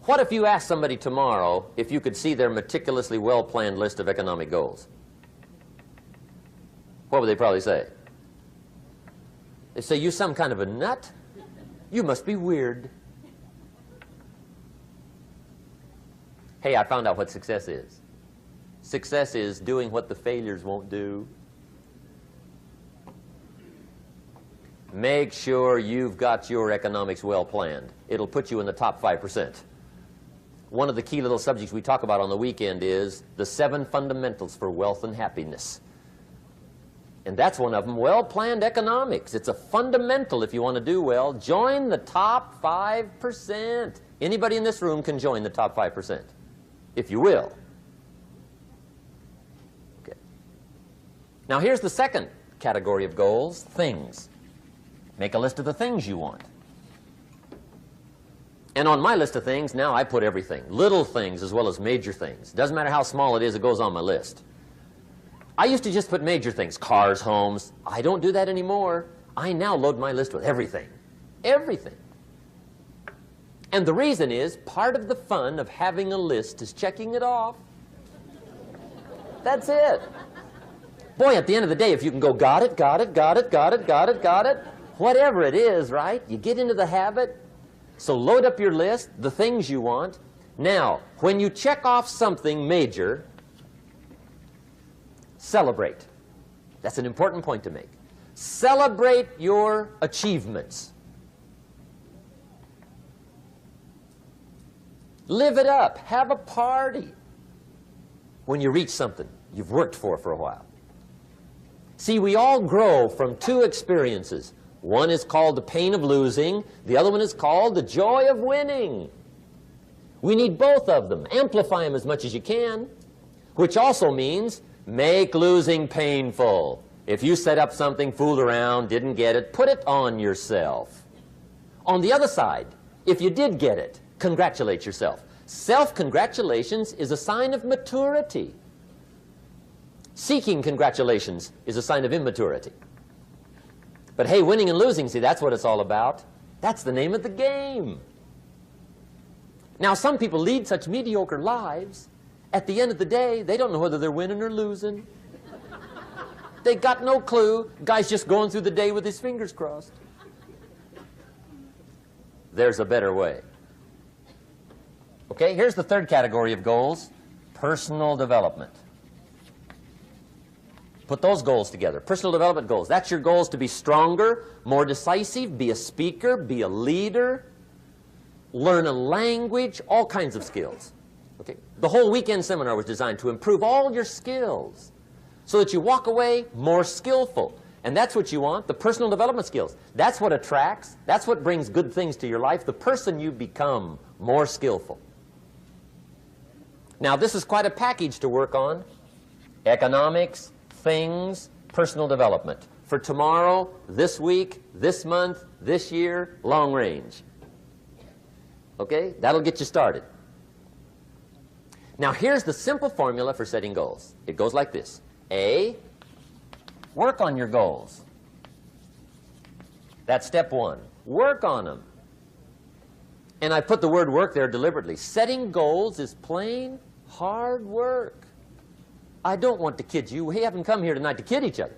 What if you asked somebody tomorrow if you could see their meticulously well-planned list of economic goals? What would they probably say? They'd say, you some kind of a nut? You must be weird. Hey, I found out what success is. Success is doing what the failures won't do. Make sure you've got your economics well planned. It'll put you in the top 5%. One of the key little subjects we talk about on the weekend is the 7 fundamentals for wealth and happiness. And that's one of them, well-planned economics. It's a fundamental if you want to do well. Join the top 5%. Anybody in this room can join the top 5%, if you will. Okay. Now here's the second category of goals, things. Make a list of the things you want. And on my list of things, now I put everything. Little things as well as major things. Doesn't matter how small it is, it goes on my list. I used to just put major things, cars, homes. I don't do that anymore. I now load my list with everything. Everything. And the reason is, part of the fun of having a list is checking it off. That's it. Boy, at the end of the day, if you can go, got it, got it, got it, got it, got it, got it, whatever it is, right? You get into the habit. So load up your list, the things you want. Now, when you check off something major, celebrate. That's an important point to make. Celebrate your achievements. Live it up. Have a party when you reach something you've worked for a while. See, we all grow from two experiences. One is called the pain of losing. The other one is called the joy of winning. We need both of them. Amplify them as much as you can, which also means make losing painful. If you set up something, fooled around, didn't get it, put it on yourself. On the other side, if you did get it, congratulate yourself. Self-congratulations is a sign of maturity. Seeking congratulations is a sign of immaturity. But hey, winning and losing, see, that's what it's all about. That's the name of the game. Now, some people lead such mediocre lives, at the end of the day, they don't know whether they're winning or losing. They got no clue. Guy's just going through the day with his fingers crossed. There's a better way. Okay, here's the third category of goals, personal development. Put those goals together. Personal development goals. That's your goals to be stronger, more decisive, be a speaker, be a leader, learn a language, all kinds of skills. Okay? The whole weekend seminar was designed to improve all your skills so that you walk away more skillful. And that's what you want, the personal development skills. That's what attracts, that's what brings good things to your life, the person you become more skillful. Now, this is quite a package to work on. Economics, things, personal development. For tomorrow, this week, this month, this year, long range. Okay? That'll get you started. Now, here's the simple formula for setting goals. It goes like this. A, work on your goals. That's step one. Work on them. And I put the word work there deliberately. Setting goals is plain hard work. I don't want to kid you. We haven't come here tonight to kid each other.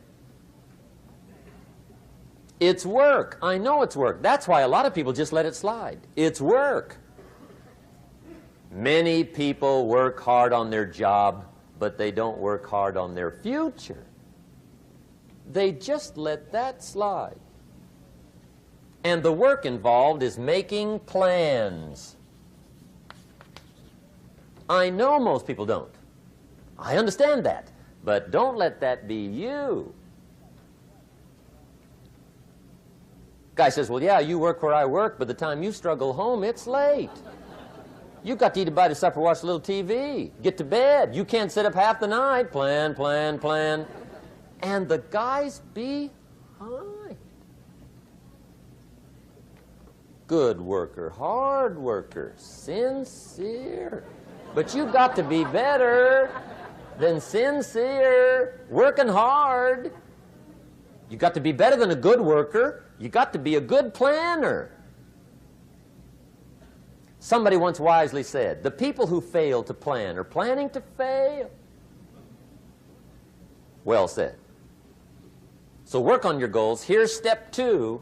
It's work. I know it's work. That's why a lot of people just let it slide. It's work. Many people work hard on their job, but they don't work hard on their future. They just let that slide. And the work involved is making plans. I know most people don't. I understand that. But don't let that be you. Guy says, well, yeah, you work where I work, but the time you struggle home, it's late. You've got to eat a bite of supper, watch a little TV, get to bed. You can't sit up half the night. Plan, plan, plan. And the guy's behind. Good worker, hard worker, sincere. But you've got to be better than sincere, working hard. You've got to be better than a good worker. You've got to be a good planner. Somebody once wisely said, the people who fail to plan are planning to fail. Well said. So work on your goals. Here's step two.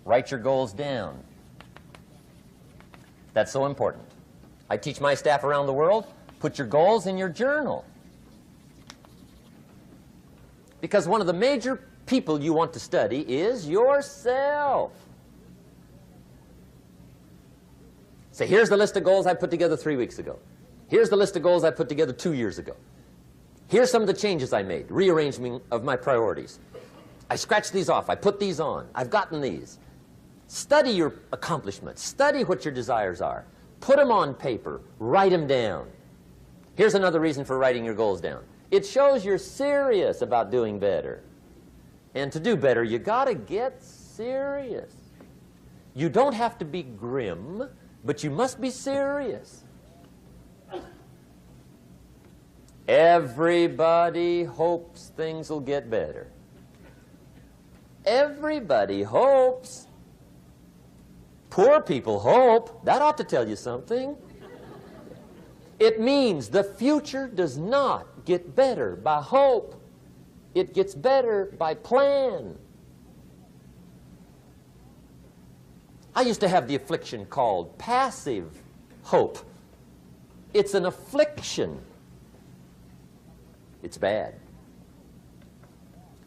Write your goals down. That's so important. I teach my staff around the world, put your goals in your journal. Because one of the major people you want to study is yourself. So here's the list of goals I put together 3 weeks ago. Here's the list of goals I put together 2 years ago. Here's some of the changes I made, rearrangement of my priorities. I scratched these off. I put these on. I've gotten these. Study your accomplishments. Study what your desires are. Put them on paper. Write them down. Here's another reason for writing your goals down. It shows you're serious about doing better. And to do better, you got to get serious. You don't have to be grim, but you must be serious. Everybody hopes things will get better. Everybody hopes. Poor people hope. That ought to tell you something. It means the future does not get better by hope. It gets better by plan. I used to have the affliction called passive hope. It's an affliction. It's bad.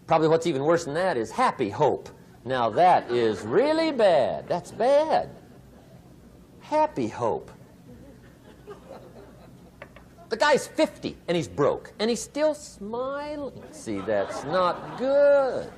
Probably what's even worse than that is happy hope. Now that is really bad. That's bad. Happy hope. The guy's 50 and he's broke and he's still smiling. See, that's not good.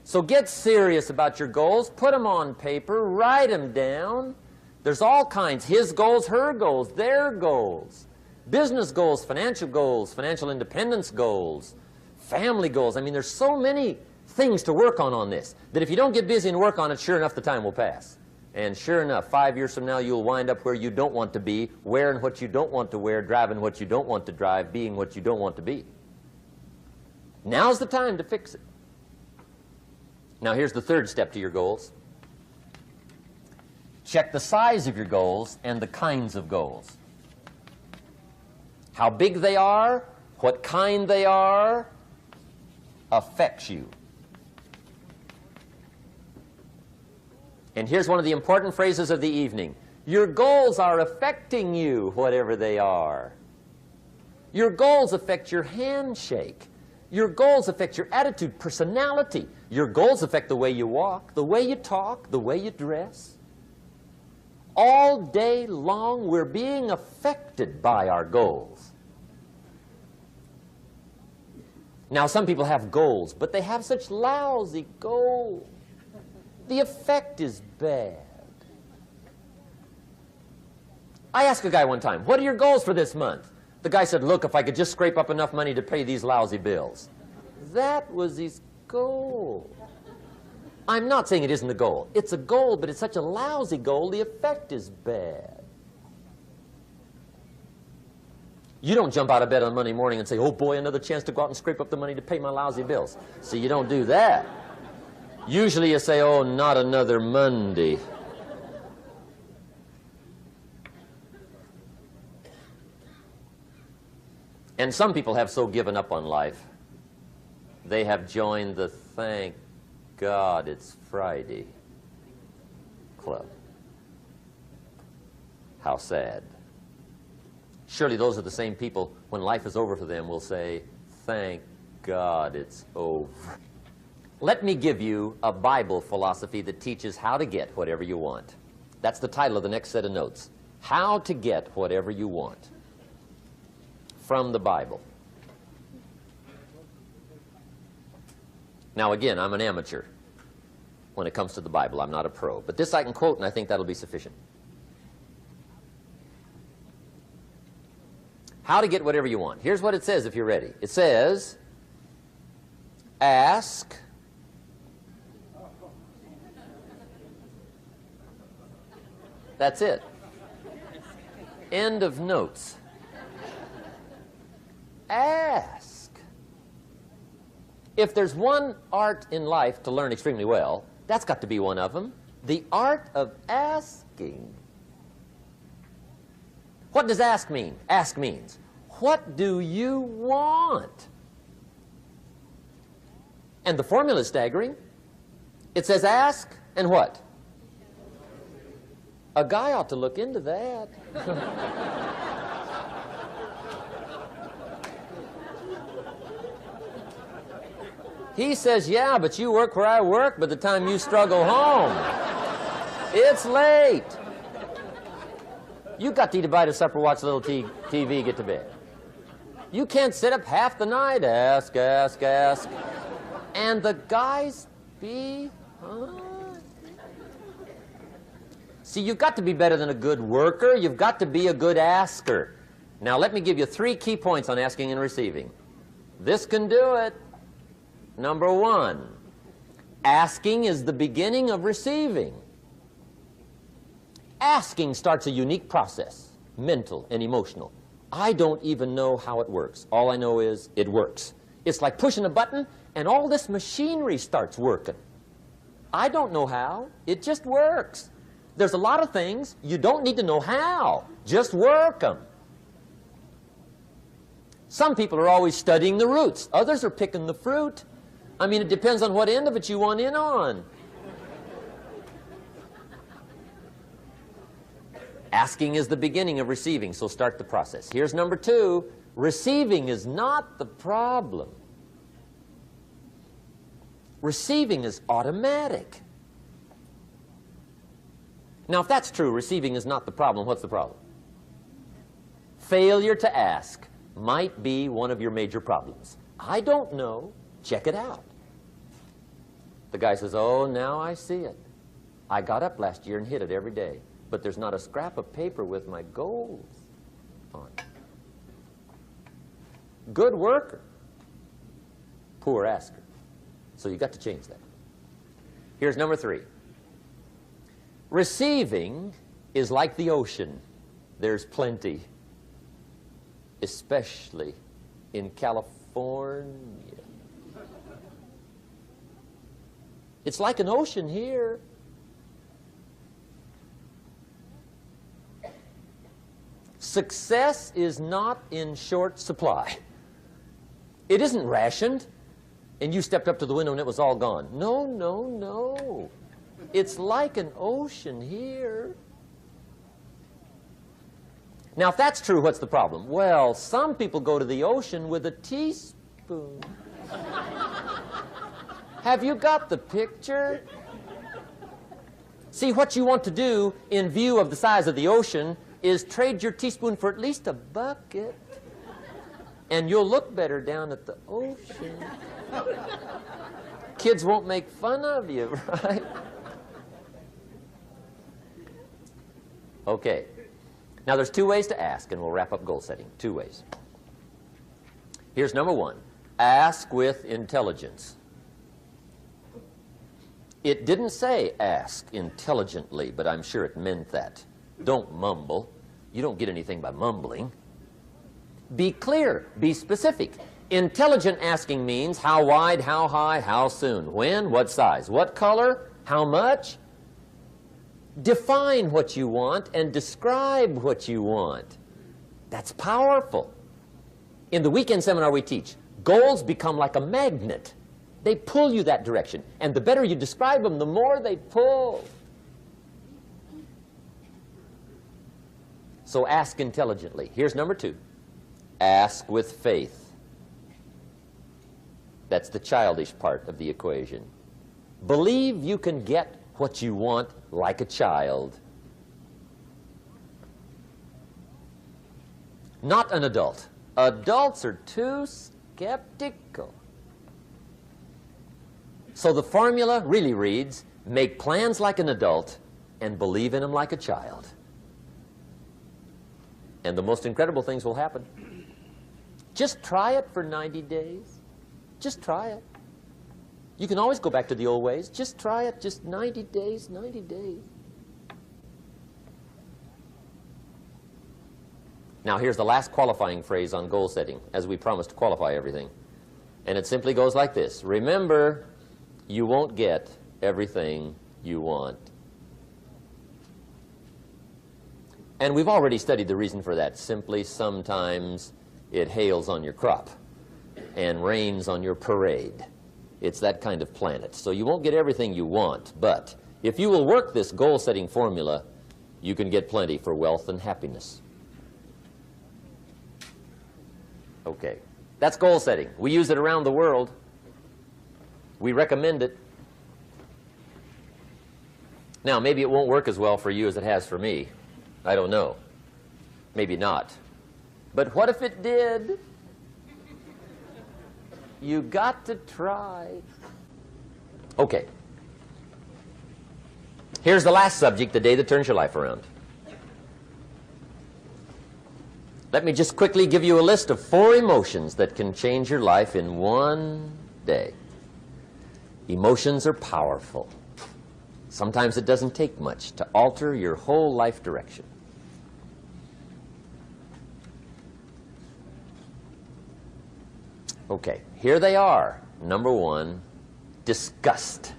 So get serious about your goals. Put them on paper. Write them down. There's all kinds. His goals, her goals, their goals. Business goals, financial independence goals, family goals. I mean, there's so many things to work on this that if you don't get busy and work on it, sure enough, the time will pass. And sure enough, 5 years from now, you'll wind up where you don't want to be, wearing what you don't want to wear, driving what you don't want to drive, being what you don't want to be. Now's the time to fix it. Now, here's the third step to your goals. Check the size of your goals and the kinds of goals. How big they are, what kind they are, affects you. And here's one of the important phrases of the evening. Your goals are affecting you, whatever they are. Your goals affect your handshake. Your goals affect your attitude, personality. Your goals affect the way you walk, the way you talk, the way you dress. All day long, we're being affected by our goals. Now, some people have goals, but they have such lousy goals. The effect is bad. I asked a guy one time, what are your goals for this month? The guy said, look, if I could just scrape up enough money to pay these lousy bills. That was his goal. I'm not saying it isn't a goal. It's a goal, but it's such a lousy goal, the effect is bad. You don't jump out of bed on Monday morning and say, oh boy, another chance to go out and scrape up the money to pay my lousy bills. See, you don't do that. Usually you say, oh, not another Monday. And some people have so given up on life, they have joined the thank God it's Friday club. How sad. Surely those are the same people, when life is over for them, will say, thank God it's over. Let me give you a Bible philosophy that teaches how to get whatever you want. That's the title of the next set of notes. How to get whatever you want. From the Bible. Now again, I'm an amateur when it comes to the Bible. I'm not a pro. But this I can quote, and I think that'll be sufficient. How to get whatever you want. Here's what it says if you're ready. It says, ask. That's it. End of notes. Ask. If there's one art in life to learn extremely well, that's got to be one of them. The art of asking. What does ask mean? Ask means, what do you want? And the formula is staggering. It says ask and what? A guy ought to look into that. He says, yeah, but you work where I work. By the time you struggle home, it's late. You got to eat a bite of supper, watch a little TV, get to bed. You can't sit up half the night, ask. And the guys behind. See, you've got to be better than a good worker. You've got to be a good asker. Now, let me give you 3 key points on asking and receiving. This can do it. Number 1, asking is the beginning of receiving. Asking starts a unique process, mental and emotional. I don't even know how it works. All I know is it works. It's like pushing a button and all this machinery starts working. I don't know how. It just works. There's a lot of things you don't need to know how. Just work them. Some people are always studying the roots. Others are picking the fruit. I mean, it depends on what end of it you want in on. Asking is the beginning of receiving, so start the process. Here's number 2. Receiving is not the problem. Receiving is automatic. Now, if that's true, receiving is not the problem, what's the problem? Failure to ask might be one of your major problems. I don't know. Check it out. The guy says, oh, now I see it. I got up last year and hit it every day, but there's not a scrap of paper with my goals on it. Good worker, poor asker. So you got to change that. Here's number 3. Receiving is like the ocean. There's plenty, especially in California. It's like an ocean here. Success is not in short supply. It isn't rationed, and you stepped up to the window and it was all gone. No, no, no. It's like an ocean here. Now, if that's true, what's the problem? Well, some people go to the ocean with a teaspoon. Have you got the picture? See, what you want to do in view of the size of the ocean is trade your teaspoon for at least a bucket, and you'll look better down at the ocean. Kids won't make fun of you, right? Okay. Now, there's 2 ways to ask, and we'll wrap up goal setting. 2 ways. Here's number 1. Ask with intelligence. It didn't say ask intelligently, but I'm sure it meant that. Don't mumble. You don't get anything by mumbling. Be clear. Be specific. Intelligent asking means how wide, how high, how soon, when, what size, what color, how much. Define what you want and describe what you want. That's powerful. In the weekend seminar we teach, goals become like a magnet. They pull you that direction. And the better you describe them, the more they pull. So ask intelligently. Here's number 2. Ask with faith. That's the childish part of the equation. Believe you can get what you want like a child. Not an adult. Adults are too skeptical. So the formula really reads, make plans like an adult and believe in them like a child. And the most incredible things will happen. Just try it for 90 days. Just try it. You can always go back to the old ways. Just try it, just 90 days, 90 days. Now, here's the last qualifying phrase on goal setting, as we promised to qualify everything. And it simply goes like this. Remember, you won't get everything you want. And we've already studied the reason for that. Simply, sometimes it hails on your crop and rains on your parade. It's that kind of planet. So you won't get everything you want, but if you will work this goal-setting formula, you can get plenty for wealth and happiness. Okay, that's goal setting. We use it around the world. We recommend it. Now, maybe it won't work as well for you as it has for me. I don't know. Maybe not. But what if it did? You got to try. Okay. Here's the last subject, the day that turns your life around. Let me just quickly give you a list of 4 emotions that can change your life in one day. Emotions are powerful. Sometimes it doesn't take much to alter your whole life direction. Okay, here they are. Number 1, disgust.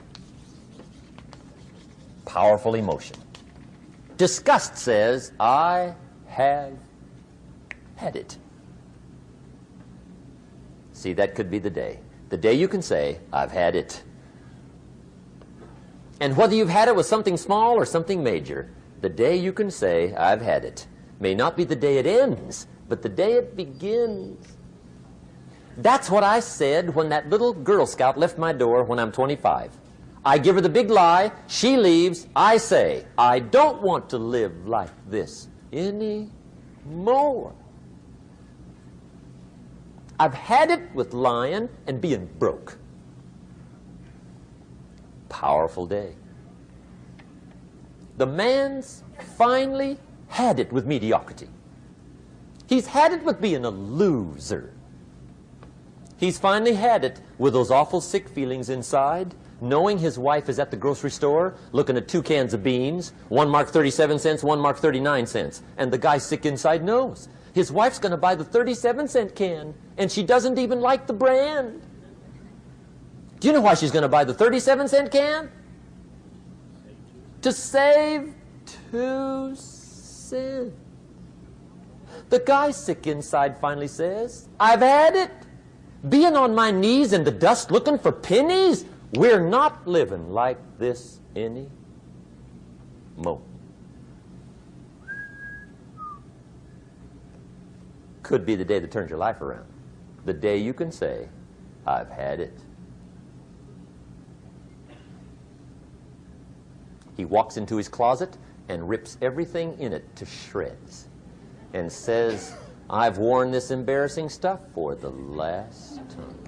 Powerful emotion. Disgust says, I have had it. See, that could be the day. The day you can say, I've had it. And whether you've had it with something small or something major, the day you can say, I've had it, may not be the day it ends, but the day it begins. That's what I said when that little Girl Scout left my door when I'm 25. I give her the big lie, she leaves, I say, I don't want to live like this anymore. I've had it with lying and being broke. Powerful day. The man's finally had it with mediocrity. He's had it with being a loser. He's finally had it with those awful sick feelings inside, knowing his wife is at the grocery store looking at 2 cans of beans, one marked 37 cents, one marked 39 cents. And the guy sick inside knows his wife's going to buy the 37-cent can, and she doesn't even like the brand. Do you know why she's going to buy the 37-cent can? To save 2 cents. The guy sick inside finally says, I've had it. Being on my knees in the dust looking for pennies, we're not living like this anymore. Could be the day that turns your life around. The day you can say, I've had it. He walks into his closet and rips everything in it to shreds and says, I've worn this embarrassing stuff for the last time.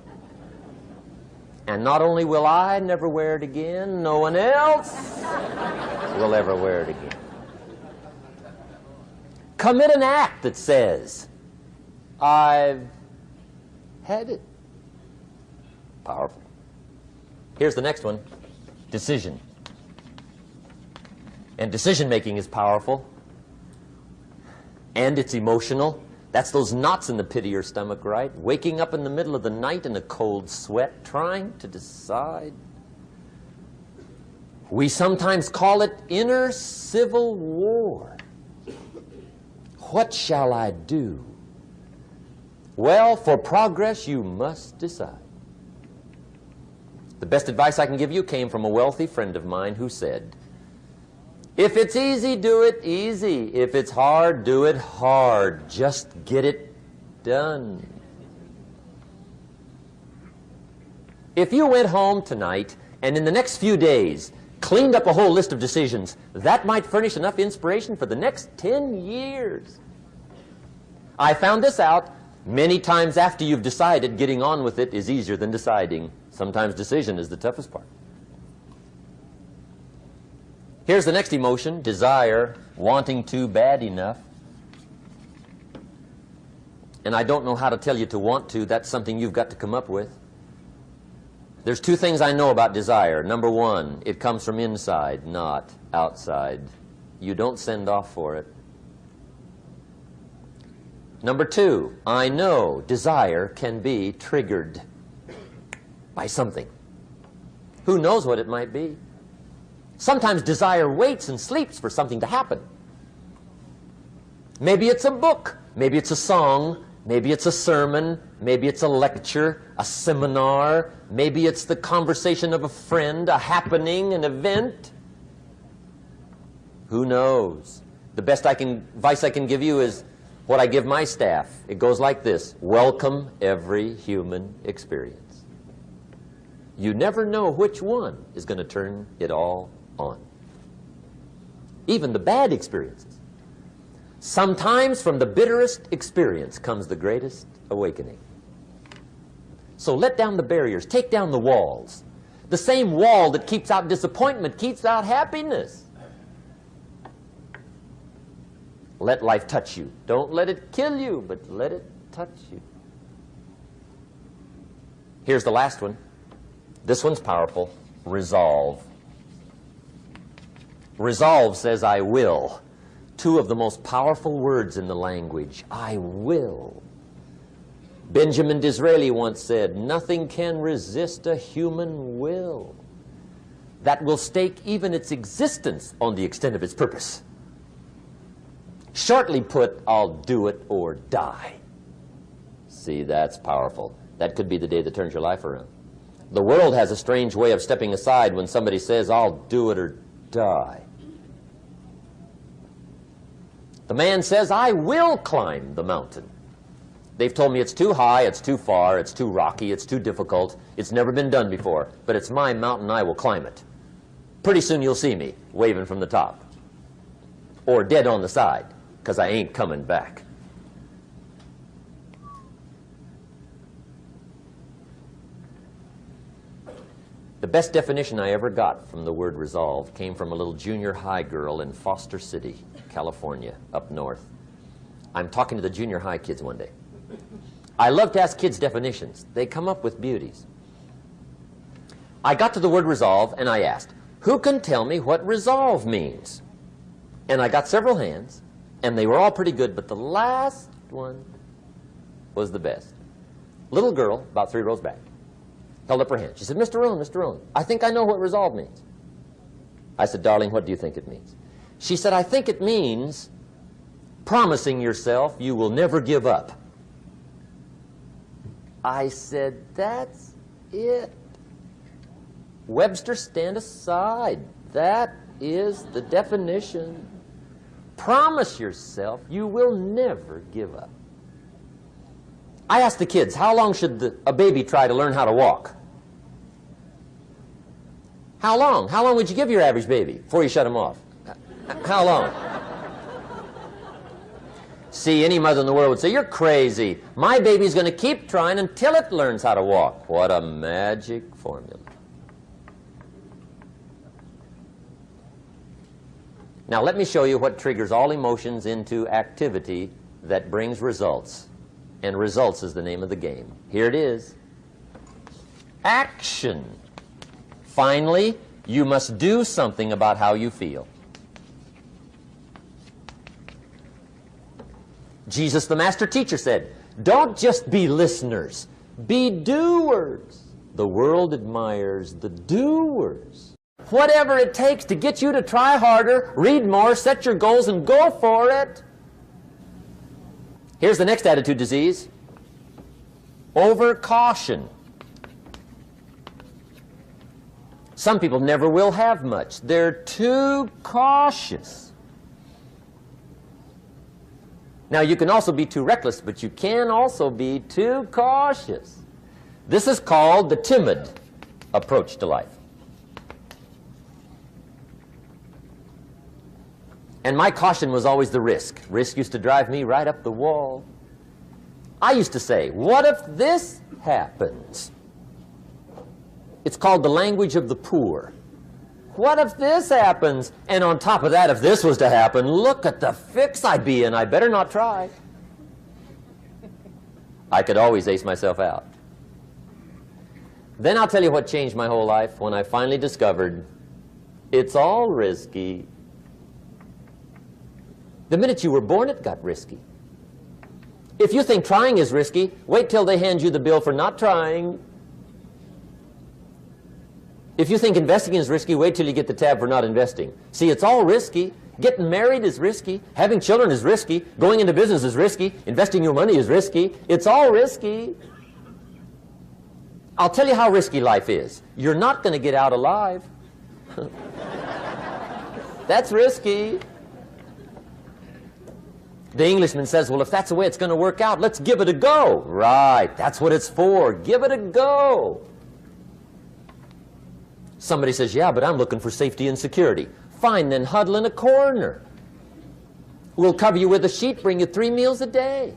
And not only will I never wear it again, no one else will ever wear it again. Commit an act that says, I've had it. Powerful. Here's the next one. Decision. And decision-making is powerful. And it's emotional. That's those knots in the pit of your stomach, right? Waking up in the middle of the night in a cold sweat, trying to decide. We sometimes call it inner civil war. What shall I do? Well, for progress, you must decide. The best advice I can give you came from a wealthy friend of mine who said, if it's easy, do it easy. If it's hard, do it hard. Just get it done. If you went home tonight and in the next few days cleaned up a whole list of decisions, that might furnish enough inspiration for the next 10 years. I found this out many times after you've decided. Getting on with it is easier than deciding. Sometimes decision is the toughest part. Here's the next emotion, desire, wanting to bad enough. And I don't know how to tell you to want to. That's something you've got to come up with. There's 2 things I know about desire. Number 1, it comes from inside, not outside. You don't send off for it. Number 2, I know desire can be triggered by something. Who knows what it might be? Sometimes desire waits and sleeps for something to happen. Maybe it's a book, maybe it's a song, maybe it's a sermon, maybe it's a lecture, a seminar, maybe it's the conversation of a friend, a happening, an event. Who knows? The best advice I can give you is what I give my staff. It goes like this: welcome every human experience. You never know which one is going to turn it all on. Even the bad experiences. Sometimes from the bitterest experience comes the greatest awakening. So let down the barriers, take down the walls. The same wall that keeps out disappointment keeps out happiness. Let life touch you. Don't let it kill you, but let it touch you. Here's the last one. This one's powerful. Resolve. Resolve says, I will. Two of the most powerful words in the language. I will. Benjamin Disraeli once said, nothing can resist a human will that will stake even its existence on the extent of its purpose. Shortly put, I'll do it or die. See, that's powerful. That could be the day that turns your life around. The world has a strange way of stepping aside when somebody says, I'll do it or die. The man says, I will climb the mountain. They've told me it's too high, it's too far, it's too rocky, it's too difficult, it's never been done before, but it's my mountain, I will climb it. Pretty soon you'll see me waving from the top. Or dead on the side, because I ain't coming back. The best definition I ever got from the word resolve came from a little junior high girl in Foster City, California, up north. I'm talking to the junior high kids one day. I love to ask kids definitions. They come up with beauties. I got to the word resolve and I asked, who can tell me what resolve means? And I got several hands, and they were all pretty good, but the last one was the best. Little girl, about 3 rows back, held up her hand. She said, Mr. Rohn, I think I know what resolve means. I said, darling, what do you think it means? She said, I think it means promising yourself you will never give up. I said, that's it. Webster, stand aside. That is the definition. Promise yourself you will never give up. I asked the kids, how long should a baby try to learn how to walk? How long? How long would you give your average baby before you shut him off? How long? See, any mother in the world would say, you're crazy. My baby's going to keep trying until it learns how to walk. What a magic formula. Now let me show you what triggers all emotions into activity that brings results. And results is the name of the game. Here it is. Action. Finally, you must do something about how you feel. Jesus, the master teacher, said, don't just be listeners, be doers. The world admires the doers. Whatever it takes to get you to try harder, read more, set your goals, and go for it. Here's the next attitude disease. Over-caution. Some people never will have much. They're too cautious. Now, you can also be too reckless, but you can also be too cautious. This is called the timid approach to life. And my caution was always the risk. Risk used to drive me right up the wall. I used to say, what if this happens? It's called the language of the poor. What if this happens? And on top of that, if this was to happen, look at the fix I'd be in. I better not try. I could always ace myself out. Then I'll tell you what changed my whole life when I finally discovered it's all risky. The minute you were born, it got risky. If you think trying is risky, wait till they hand you the bill for not trying. If you think investing is risky, wait till you get the tab for not investing. See, it's all risky. Getting married is risky. Having children is risky. Going into business is risky. Investing your money is risky. It's all risky. I'll tell you how risky life is. You're not going to get out alive. That's risky. The Englishman says, well, if that's the way it's going to work out, let's give it a go. Right, that's what it's for. Give it a go. Somebody says, yeah, but I'm looking for safety and security. Fine, then huddle in a corner. We'll cover you with a sheet, bring you 3 meals a day.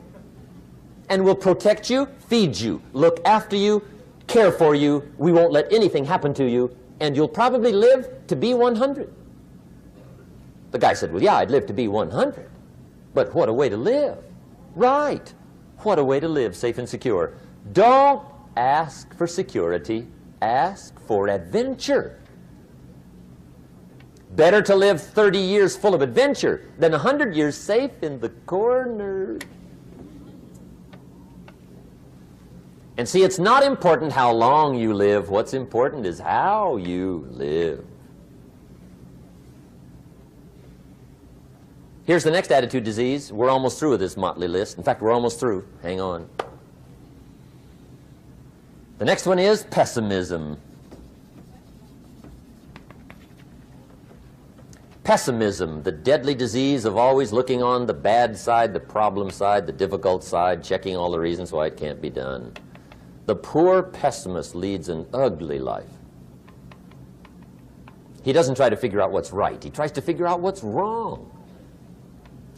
And we'll protect you, feed you, look after you, care for you. We won't let anything happen to you. And you'll probably live to be 100. The guy said, well, yeah, I'd live to be 100. But what a way to live. Right. What a way to live, safe and secure. Don't ask for security. Ask for adventure. Better to live 30 years full of adventure than 100 years safe in the corner. And see, it's not important how long you live. What's important is how you live. Here's the next attitude disease. We're almost through with this motley list. In fact, we're almost through. Hang on. The next one is pessimism. Pessimism, the deadly disease of always looking on the bad side, the problem side, the difficult side, checking all the reasons why it can't be done. The poor pessimist leads an ugly life. He doesn't try to figure out what's right. He tries to figure out what's wrong.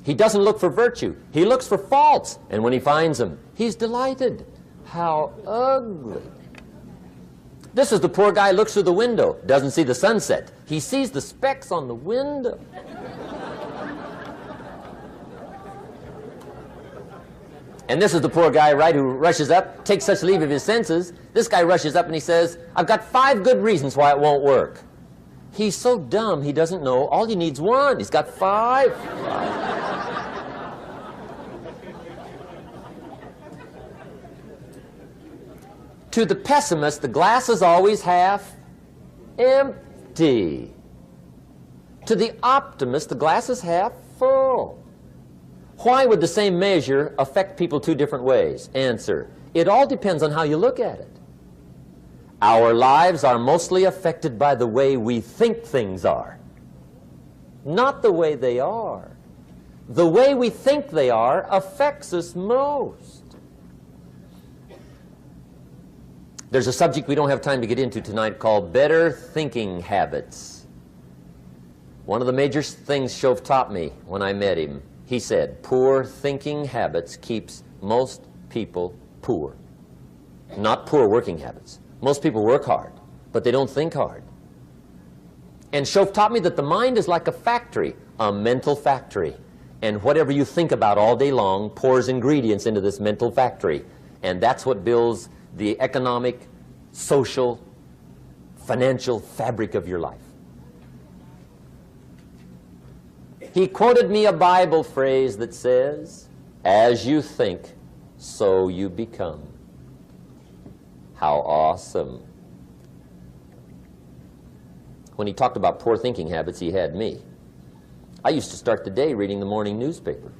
He doesn't look for virtue. He looks for faults. And when he finds them, he's delighted. How ugly. This is the poor guy who looks through the window, doesn't see the sunset. He sees the specks on the window. And this is the poor guy, right, who rushes up, takes such leave of his senses. This guy rushes up and he says, I've got 5 good reasons why it won't work. He's so dumb he doesn't know all he needs 1. He's got 5. To the pessimist, the glass is always half empty. To the optimist, the glass is half full. Why would the same measure affect people 2 different ways? Answer, it all depends on how you look at it. Our lives are mostly affected by the way we think things are, not the way they are. The way we think they are affects us most. There's a subject we don't have time to get into tonight called better thinking habits. One of the major things Shove taught me when I met him, he said, poor thinking habits keeps most people poor. Not poor working habits. Most people work hard, but they don't think hard. And Shove taught me that the mind is like a factory, a mental factory. And whatever you think about all day long pours ingredients into this mental factory. And that's what builds the economic, social, financial fabric of your life. He quoted me a Bible phrase that says, as you think, so you become. How awesome. When he talked about poor thinking habits, he had me. I used to start the day reading the morning newspaper.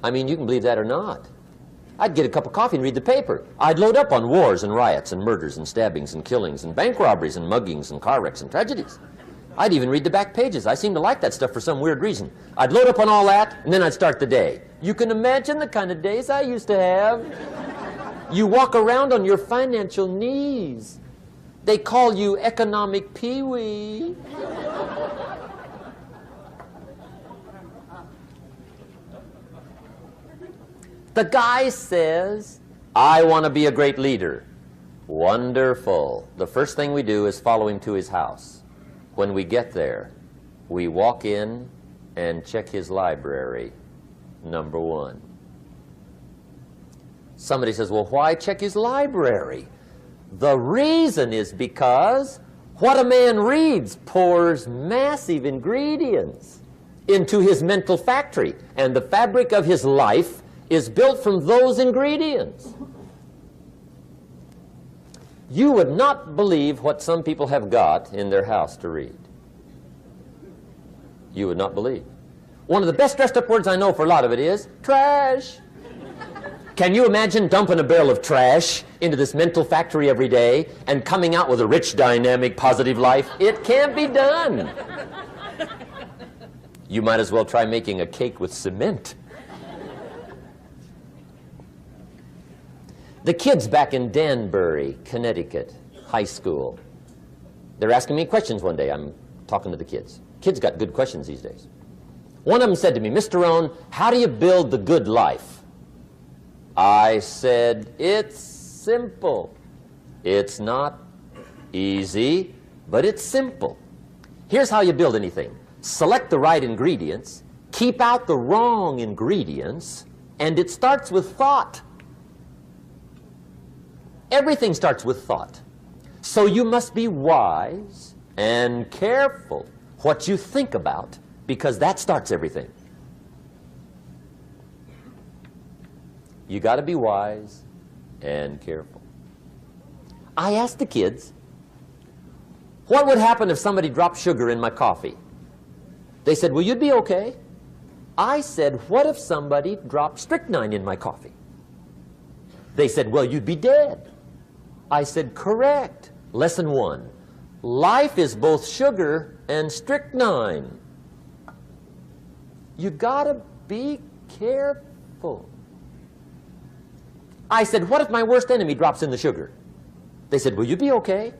I mean, you can believe that or not. I'd get a cup of coffee and read the paper. I'd load up on wars and riots and murders and stabbings and killings and bank robberies and muggings and car wrecks and tragedies. I'd even read the back pages. I seem to like that stuff for some weird reason. I'd load up on all that, and then I'd start the day. You can imagine the kind of days I used to have. You walk around on your financial knees. They call you economic peewee. The guy says, I want to be a great leader. Wonderful. The first thing we do is follow him to his house. When we get there, we walk in and check his library, number 1. Somebody says, well, why check his library? The reason is because what a man reads pours massive ingredients into his mental factory, and the fabric of his life is built from those ingredients. You would not believe what some people have got in their house to read. You would not believe. One of the best dressed up words I know for a lot of it is trash. Can you imagine dumping a barrel of trash into this mental factory every day and coming out with a rich, dynamic, positive life? It can't be done. You might as well try making a cake with cement. The kids back in Danbury, Connecticut, high school, they're asking me questions one day. I'm talking to the kids. Kids got good questions these days. One of them said to me, Mr. Rohn, how do you build the good life? I said, it's simple. It's not easy, but it's simple. Here's how you build anything. Select the right ingredients, keep out the wrong ingredients, and it starts with thought. Everything starts with thought. So you must be wise and careful what you think about, because that starts everything. You got to be wise and careful. I asked the kids, what would happen if somebody dropped sugar in my coffee? They said, well, you'd be okay. I said, what if somebody dropped strychnine in my coffee? They said, well, you'd be dead. I said, correct. Lesson 1. Life is both sugar and strychnine. You gotta be careful. I said, what if my worst enemy drops in the sugar? They said, will you be okay?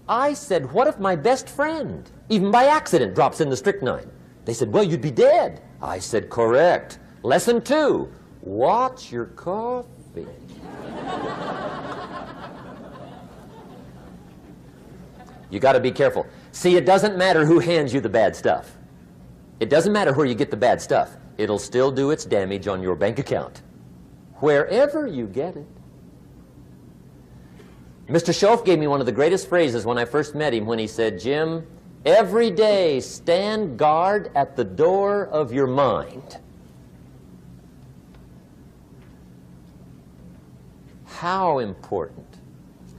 I said, what if my best friend, even by accident, drops in the strychnine? They said, well, you'd be dead. I said, correct. Lesson 2, watch your coffee. You got to be careful. See, it doesn't matter who hands you the bad stuff. It doesn't matter where you get the bad stuff. It'll still do its damage on your bank account, wherever you get it. Mr. Schoaf gave me one of the greatest phrases when I first met him when he said, Jim, every day stand guard at the door of your mind. How important.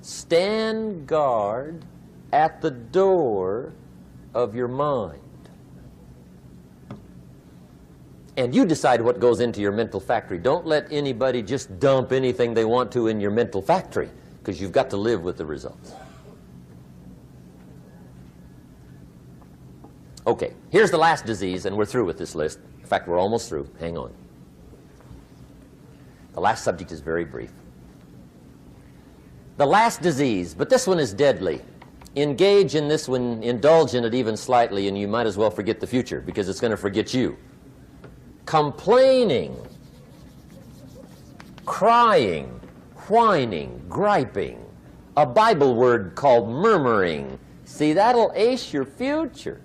Stand guard at the door of your mind. And you decide what goes into your mental factory. Don't let anybody just dump anything they want to in your mental factory, because you've got to live with the results. Okay, here's the last disease, and we're through with this list. In fact, we're almost through. Hang on. The last subject is very brief. The last disease, but this one is deadly. Engage in this one, indulge in it even slightly, and you might as well forget the future, because it's going to forget you. Complaining, crying, whining, griping, a Bible word called murmuring. See, that'll ace your future.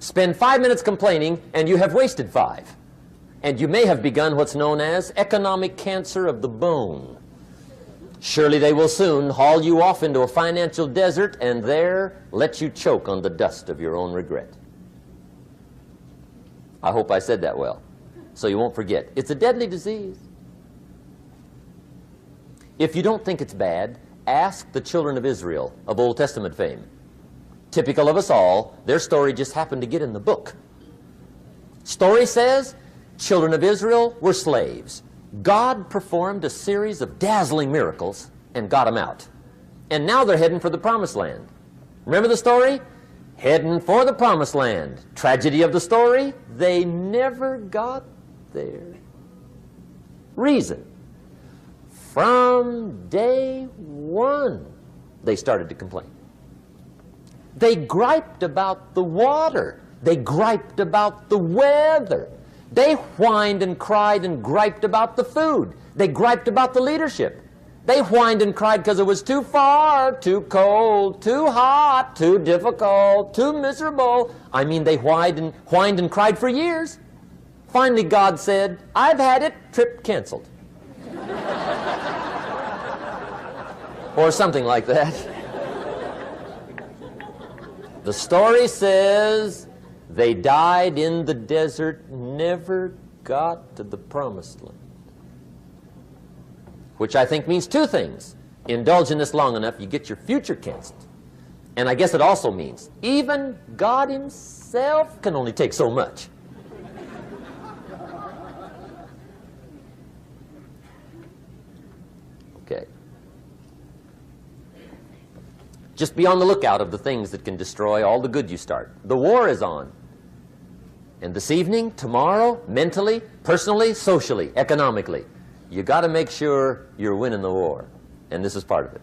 Spend 5 minutes complaining, and you have wasted 5. And you may have begun what's known as economic cancer of the bone. Surely they will soon haul you off into a financial desert and there let you choke on the dust of your own regret. I hope I said that well, so you won't forget. It's a deadly disease. If you don't think it's bad, ask the children of Israel of Old Testament fame. Typical of us all, their story just happened to get in the book. Story says, children of Israel were slaves. God performed a series of dazzling miracles and got them out. And now they're heading for the promised land. Remember the story? Heading for the promised land. Tragedy of the story, they never got there. Reason. From day one, they started to complain. They griped about the water. They griped about the weather. They whined and cried and griped about the food. They griped about the leadership. They whined and cried because it was too far, too cold, too hot, too difficult, too miserable. I mean, they whined and cried for years. Finally, God said, I've had it, trip canceled. Or something like that. The story says they died in the desert, never got to the promised land. Which I think means 2 things. Indulge in this long enough, you get your future canceled. And I guess it also means even God himself can only take so much. Okay. Just be on the lookout of the things that can destroy all the good you start. The war is on. And this evening, tomorrow, mentally, personally, socially, economically, you got to make sure you're winning the war. And this is part of it.